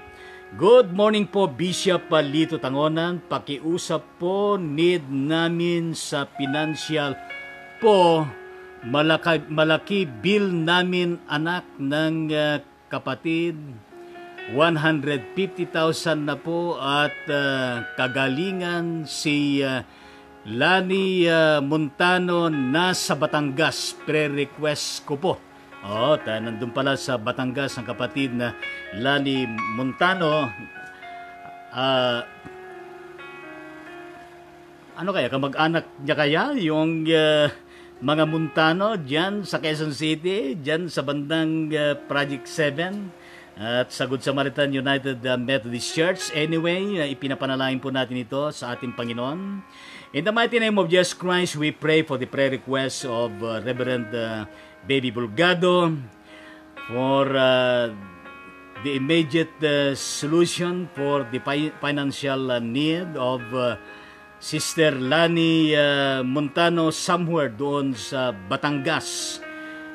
[SPEAKER 1] good morning po Bishop Lito Tangonan. Pakiusap po, need namin sa financial po. Malaki bill namin anak ng kapatid. 150,000 na po at kagalingan si Lani Montano nasa Batangas. Pre-request ko po. Nandun pala sa Batangas ang kapatid na Lani Montano. Ano kaya? Kamag-anak niya kaya? Yung mga Montano dyan sa Quezon City, dyan sa bandang Project 7 at sa Good Samaritan United Methodist Church. Anyway, ipinapanalangin po natin ito sa ating Panginoon. In the mighty name of Jesus Christ, we pray for the prayer request of Reverend Baby Bulgado for the immediate solution for the financial need of Sister Lani Montano somewhere doon sa Batangas.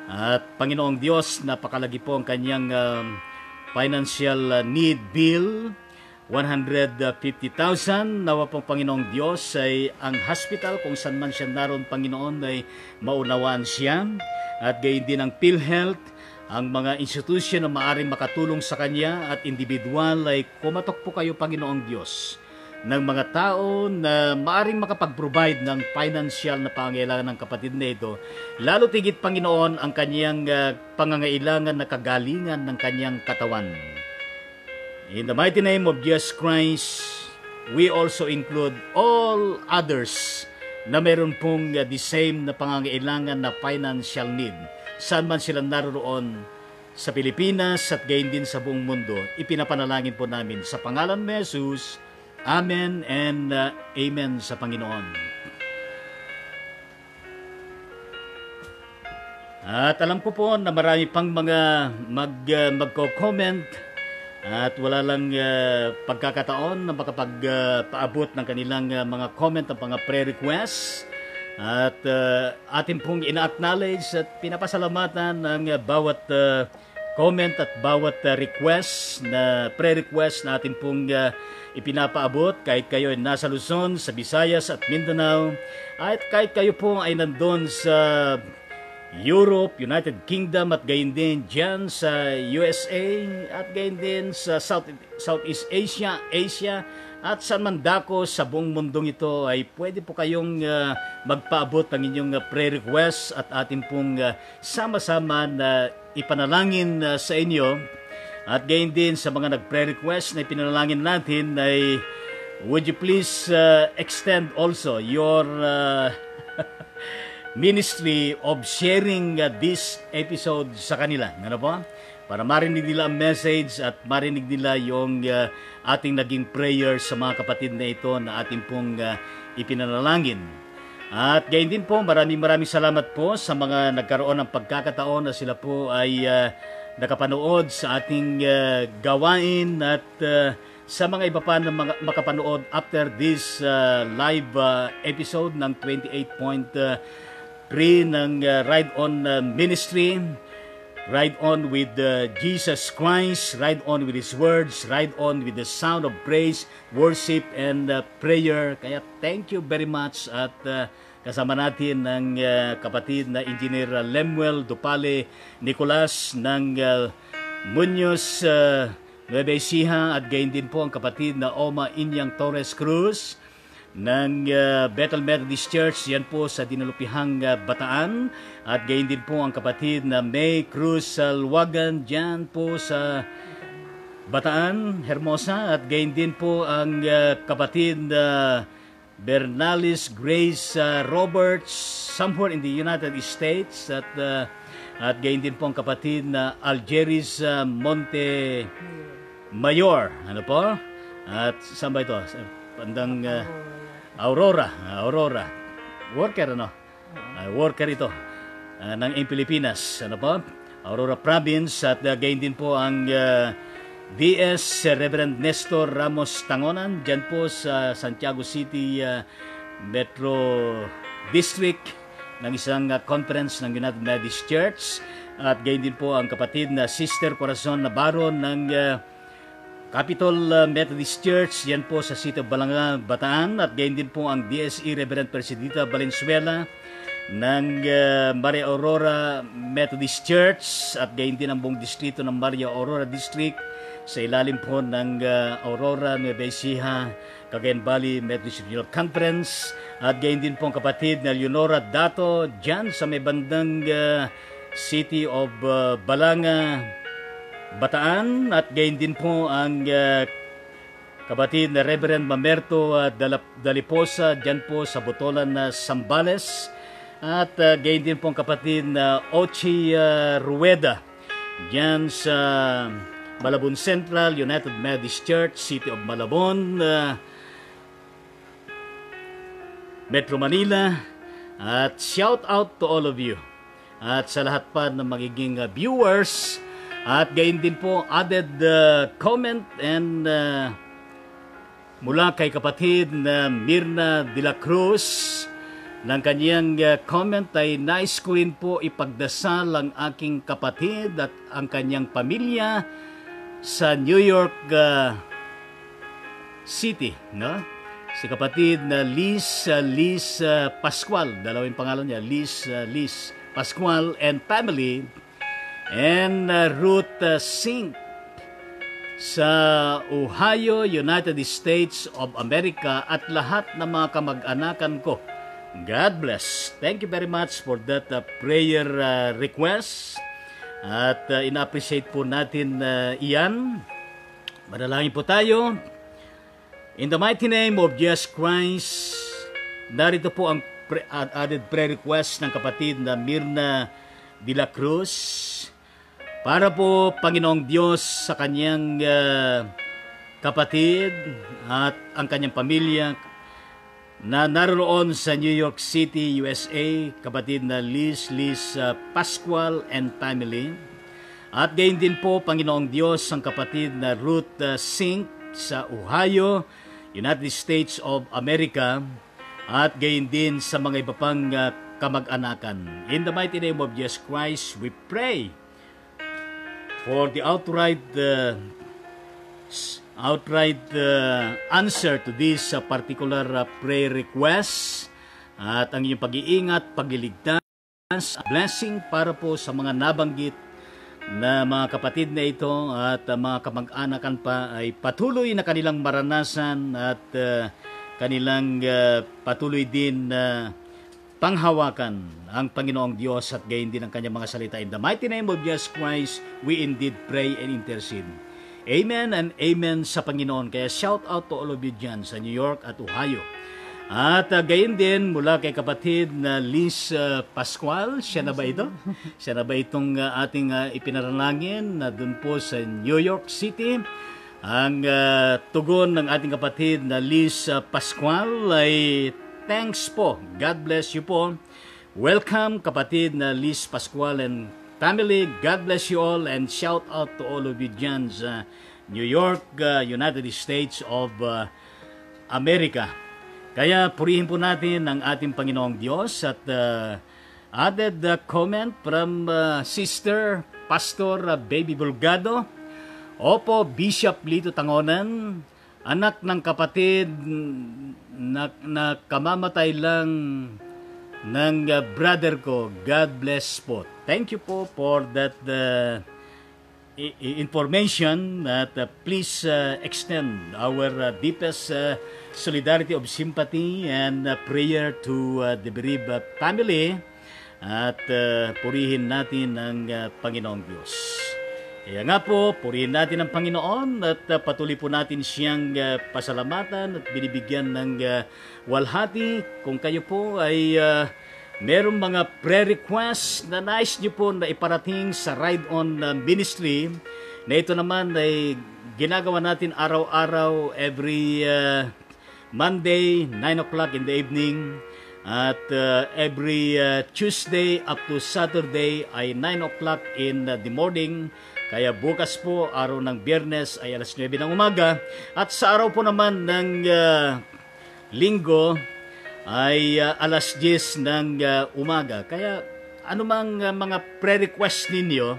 [SPEAKER 1] At Panginoong Diyos, napakalagi po ang kanyang financial need bill, 150,000. Nawa pong Panginoong Diyos ay ang hospital kung saan man siya naroon, Panginoon, ay maunawaan siya. At gayon din ang PhilHealth, ang mga institusyon na maaaring makatulong sa kanya at individual ay kumatok po kayo, Panginoong Diyos, ng mga tao na maaaring makapag-provide ng financial na pangangailangan ng kapatid na ito. Lalo tigit, Panginoon, ang kanyang pangangailangan na kagalingan ng kanyang katawan. In the mighty name of Jesus Christ, we also include all others na meron pong the same na pangangailangan na financial need. Saan man sila naroon sa Pilipinas at gayon din sa buong mundo, ipinapanalangin po namin sa pangalan ni Jesus. Amen and amen sa Panginoon. At alam ko po na marami pang mga magko-comment at wala lang pagkakataon na makapag-paabot ng kanilang mga comment at mga prayer requests. At atin pong ina-acknowledge at pinapasalamatan ng bawat comment at bawat request na prayer request na atin pong ipinapaabot, kahit kayo ay nasa Luzon, sa Visayas at Mindanao, at kahit kayo po ay nandun sa Europe, United Kingdom at gayon din dyan sa USA at gayon din sa Southeast Asia, at saan man dako sa buong mundong ito ay pwede po kayong magpaabot ng inyong prayer request at atin pong sama-sama na ipanalangin sa inyo. At gayon din sa mga nag-prayer request na ipinalangin natin ay would you please extend also your ministry of sharing this episode sa kanila. Ano po? Para marinig nila ang message at marinig nila yung ating naging prayer sa mga kapatid na ito na ating pong ipinanalangin. At gayon din po, maraming salamat po sa mga nagkaroon ng pagkakataon na sila po ay nakapanood sa ating gawain at sa mga iba pa na makapanood after this live episode ng 28.3 ng Ride On Ministry. Ride on with Jesus Christ, ride on with His words, ride on with the sound of praise, worship, and prayer. Kaya thank you very much at kasama natin ng kapatid na Engineer Lemuel Dupale Nicolas ng Muñoz, Nueva Ecija, at gayon din po ang kapatid na Oma Inyang Torres Cruz ng Bethel Methodist Church, yan po sa Dinalupihang Bataan, at gayon din po ang kapatid na May Cruz Salwagan dyan po sa Bataan, Hermosa, at gayon din po ang kapatid na Bernalis Grace Roberts somewhere in the United States, at gayon din po ang kapatid na Algeris Monte Mayor, ano po, at saan ba ito? Pandang Aurora, worker worker ito ng Pilipinas, ano po, Aurora Province, at gayon din po ang DS Reverend Nestor Ramos Tangonan dyan po sa Santiago City Metro District ng isang conference ng United Methodist Church, at gayon din po ang kapatid na Sister Corazon Navarro ng Capitol Methodist Church, yan po sa City of Balanga, Bataan, at gayon din po ang DSE Reverend Presidita Valenzuela ng Maria Aurora Methodist Church, at gayon din ang buong distrito ng Maria Aurora District sa ilalim po ng Aurora, Nueva Ecija, Cagayan Valley Methodist Regional Conference, at gayon din po ang kapatid na Leonora Dato dyan sa may bandang City of Balanga, Bataan, at gayon din po ang kapatid na Reverend Mamerto Daliposa dyan po sa Botolan na Sambales, at gayon din po ang kapatid na Ochi Rueda dyan sa Malabon Central United Methodist Church, City of Malabon, Metro Manila, at shout out to all of you at sa lahat pa ng magiging viewers. At gayon din po added comment and mula kay kapatid na Mirna de la Cruz, ng kanyang comment ay nais ko rin po ipagdasal ang aking kapatid at ang kanyang pamilya sa New York City, no? Si kapatid na Liz Pascual, dalawang pangalan niya, Liz Pascual and family, and Ruth Singh sa Ohio, United States of America, at lahat ng mga kamag-anakan ko. God bless. Thank you very much for that prayer request. At ina-appreciate po natin iyan. Manalangin po tayo. In the mighty name of Jesus Christ, narito po ang added prayer request ng kapatid na Mirna de la Cruz. Para po, Panginoong Diyos, sa kanyang kapatid at ang kanyang pamilya na naroon sa New York City, USA, kapatid na Liz Pascual and family. At gayon din po, Panginoong Diyos, ang kapatid na Ruth Singh sa Ohio, United States of America, at gayon din sa mga iba pang kamag-anakan. In the mighty name of Jesus Christ, we pray for the outright answer to this particular prayer request, at ang inyong pag-iingat, pagliligtas, blessing para po sa mga nabanggit na mga kapatid na ito at mga kamag-anakan pa ay patuloy na kanilang maranasan at kanilang patuloy din panghawakan ang Panginoong Diyos at gayon din ang kanyang mga salita. In the mighty name of Jesus Christ, we indeed pray and intercede. Amen and amen sa Panginoon. Kaya shout out to all of you dyan sa New York at Ohio. At gayon din mula kay kapatid na Liz Pascual. Siya na ba ito? Siya na ba itong ating ipinaralangin na dun po sa New York City? Ang tugon ng ating kapatid na Liz Pascual ay thanks po. God bless you po. Welcome kapatid na Liz Pascual and family. God bless you all and shout out to all of you dyan sa New York, United States of America. Kaya purihin po natin ang ating Panginoong Diyos at added comment from Sister Pastor Baby Bulgado. Opo, Bishop Lito Tangonan, anak ng kapatid na kamamatay lang ng brother ko. God bless po. Thank you po for that information. That please extend our deepest solidarity of sympathy and prayer to the bereaved family. At purihin natin ang Panginoong Diyos. Kaya nga po, purihin natin ang Panginoon at patuloy po natin siyang pasalamatan at binibigyan ng walhati. Kung kayo po ay merong mga prayer requests na nais nyo po na iparating sa Ride On Ministry, na ito naman ay ginagawa natin araw-araw every Monday, 9 o'clock in the evening. At every Tuesday up to Saturday ay 9 o'clock in the morning. Kaya bukas po, araw ng Biyernes ay alas 9 ng umaga. At sa araw po naman ng Linggo ay alas 10 ng umaga. Kaya anumang mga pre-request ninyo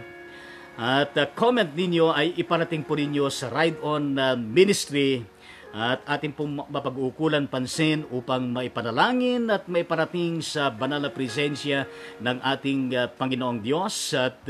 [SPEAKER 1] at comment ninyo ay iparating po ninyo sa Ride On Ministry. At ating pong mapag-uukulan pansin upang maipanalangin at maiparating sa banal na presensya ng ating Panginoong Diyos. At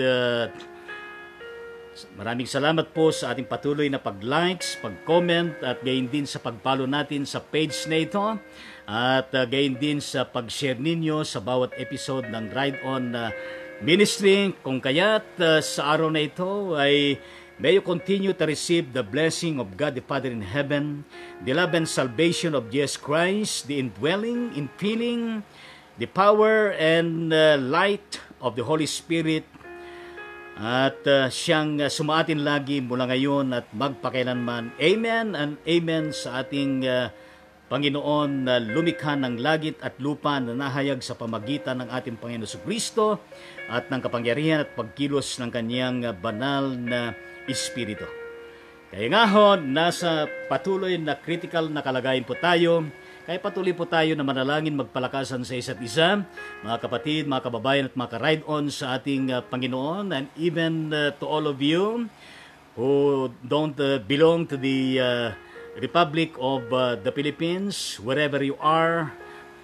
[SPEAKER 1] maraming salamat po sa ating patuloy na pag-likes, pag-comment at gayon din sa pag-follow natin sa page na ito. At gayon din sa pag-share ninyo sa bawat episode ng Ride On Ministry. Kung kaya't sa araw na ito ay may you continue to receive the blessing of God the Father in heaven, the love and salvation of Jesus Christ, the indwelling, infilling, the power and light of the Holy Spirit, at siyang sumaatin lagi mula ngayon at magpakailanman. Amen and amen sa ating Panginoon na lumikha ng langit at lupa na nahayag sa pamagitan ng ating Panginoon Kristo at ng kapangyarihan at pagkilos ng kanyang banal na Espiritu. Kaya nga ho, nasa patuloy na critical na kalagayan po tayo. Kaya patuloy po tayo na manalangin, magpalakasan sa isa't isa, mga kapatid, mga kababayan at mga ka-ride on sa ating Panginoon, and even to all of you who don't belong to the Republic of the Philippines, wherever you are,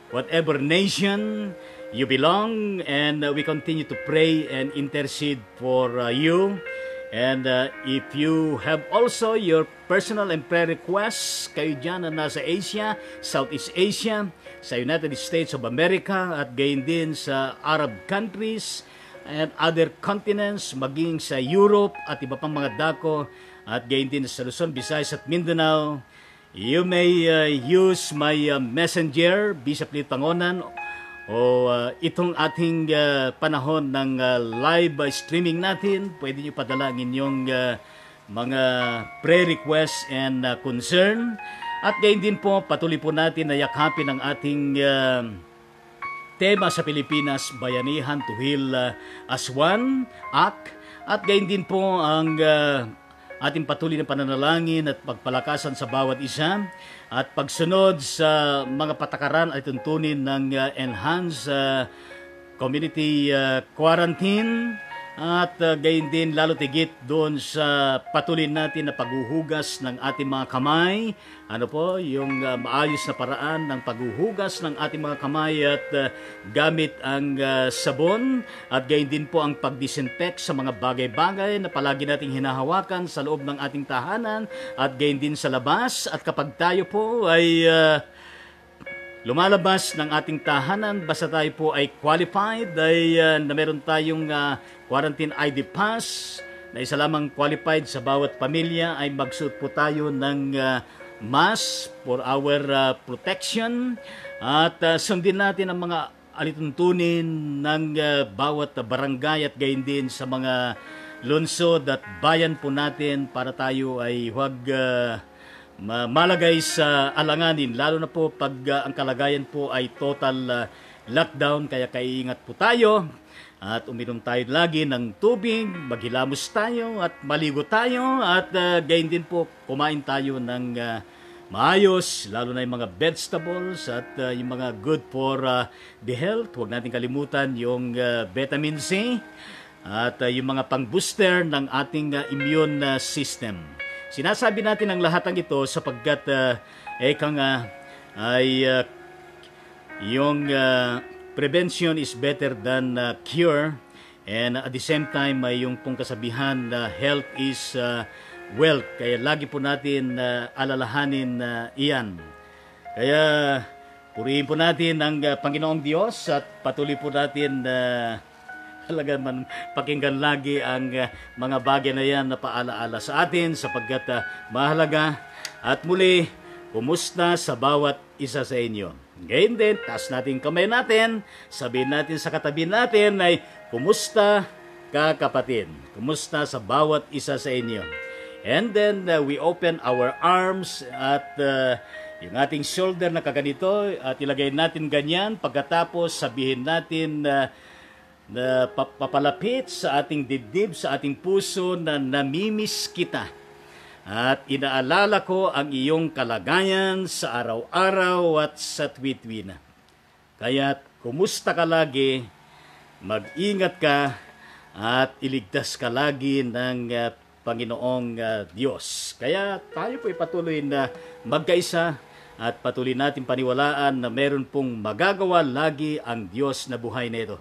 [SPEAKER 1] whatever nation you belong, and we continue to pray and intercede for you. And if you have also your personal and prayer requests, kayo dyan na nasa Asia, Southeast Asia, sa United States of America, at gayon din sa Arab countries and other continents, maging sa Europe at iba pang mga dako, at gayon din sa Luzon, Visayas at Mindanao, you may use my messenger, Bishop Lito Tangonan, o itong ating panahon ng live streaming natin. Pwede nyo padala ang inyong mga prayer requests and concern. At gayon din po, patuloy po natin na yakapin ang ating tema sa Pilipinas, Bayanihan to Heal as One, AK. At gayon din po ang ating patuloy na pananalangin at pagpalakasan sa bawat isa at pagsunod sa mga patakaran at tuntunin ng enhanced community quarantine, at gayon din lalo tigit doon sa patuloy natin na paghuhugas ng ating mga kamay. Ano po, yung maayos na paraan ng paghuhugas ng ating mga kamay at gamit ang sabon, at gayon din po ang pagdisinfect sa mga bagay-bagay na palagi nating hinahawakan sa loob ng ating tahanan at gayon din sa labas. At kapag tayo po ay lumalabas ng ating tahanan, basta tayo po ay qualified, ay na meron tayong quarantine ID pass, na isa lamang qualified sa bawat pamilya, ay magsuot po tayo ng mask for our protection. At sundin natin ang mga alituntunin ng bawat barangay at gayon din sa mga lungsod at bayan po natin para tayo ay huwag malagay sa alanganin, lalo na po pag ang kalagayan po ay total lockdown. Kaya kaiingat po tayo at uminom tayo lagi ng tubig, maghilamos tayo at maligo tayo, at gayon din po kumain tayo ng maayos, lalo na yung mga vegetables at yung mga good for the health. Huwag natin kalimutan yung vitamin C at yung mga pang-booster ng ating immune system. Sinasabi natin ang lahat ng ito sapagkat yung prevention is better than cure, and at the same time may yung pong kasabihan na health is wealth. Kaya lagi po natin alalahanin iyan. Kaya purihin po natin ang Panginoong Diyos at patuloy po natin talaga man pakinggan lagi ang mga bagay na yan na paalaala sa atin sapagkat mahalaga. At muli, kumusta sa bawat isa sa inyo? Ngayon din, taas natin kamay natin, sabihin natin sa katabi natin ay, kumusta ka kapatid? Kumusta sa bawat isa sa inyo? And then we open our arms at yung ating shoulder na kaganito at ilagay natin ganyan. Pagkatapos sabihin natin na papalapit sa ating dibdib, sa ating puso na namimiss kita. At inaalala ko ang iyong kalagayan sa araw-araw at sa tuwi-tuwi na. Kaya't kumusta ka lagi, mag-ingat ka at iligtas ka lagi ng Panginoong Diyos. Kaya tayo po patuloy na magkaisa at patuloy natin paniwalaan na meron pong magagawa lagi ang Diyos na buhay na ito.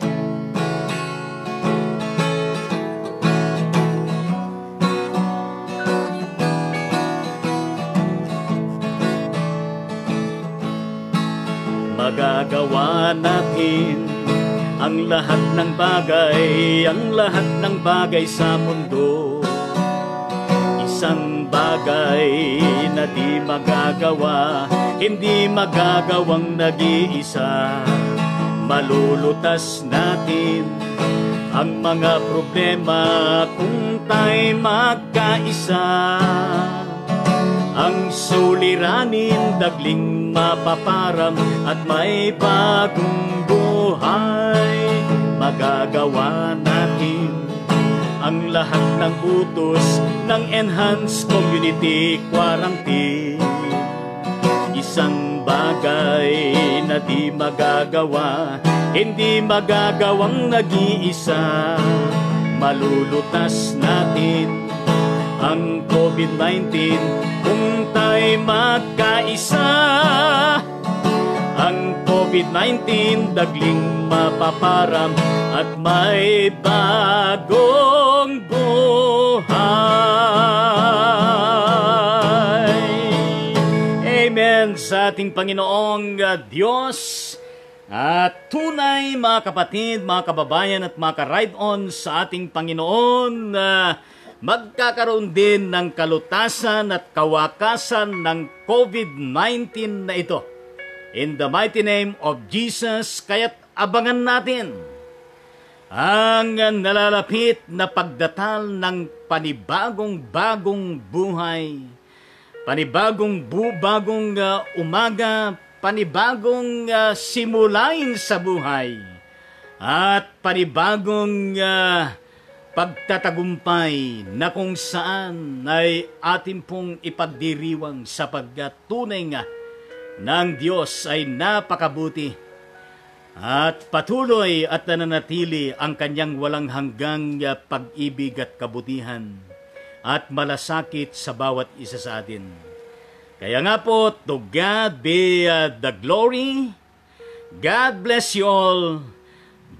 [SPEAKER 1] Magagawa natin ang lahat ng bagay sa mundo. Isang bagay na di magagawa, hindi magagawang nag-iisa. Malulutas natin ang mga problema kung tayo magkaisa. Ang suliranin dagling mapaparam at may bagong buhay. Magagawa natin ang lahat ng utos ng Enhanced Community Quarantine. Isang bagay na di magagawa, hindi magagawang nag-iisa. Malulutas natin ang COVID-19 kung tayo magkaisa. Ang COVID-19 dagling mapaparam at may bagong buhay. Amen sa ating Panginoong Diyos. At tunay mga kapatid, mga kababayan at mga ka-ride-on sa ating Panginoon, magkakaroon din ng kalutasan at kawakasan ng COVID-19 na ito. In the mighty name of Jesus, kaya't abangan natin ang nalalapit na pagdatal ng panibagong buhay, panibagong umaga, panibagong simulain sa buhay, at panibagong pagtatagumpay na kung saan ay atin pong ipagdiriwang sapagkat tunay nga ng Diyos ay napakabuti at patuloy at nananatili ang kanyang walang hanggang pag-ibig at kabutihan at malasakit sa bawat isa sa atin. Kaya nga po, to God be the glory. God bless you all.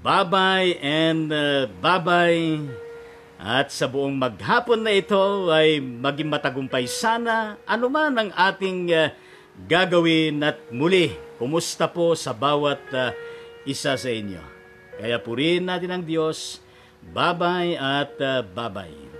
[SPEAKER 1] Bye-bye and bye-bye. At sa buong maghapon na ito ay maging matagumpay sana anuman ang ating gagawin at muli, kumusta po sa bawat isa sa inyo. Kaya purihin natin ang Diyos. Bye-bye at bye-bye.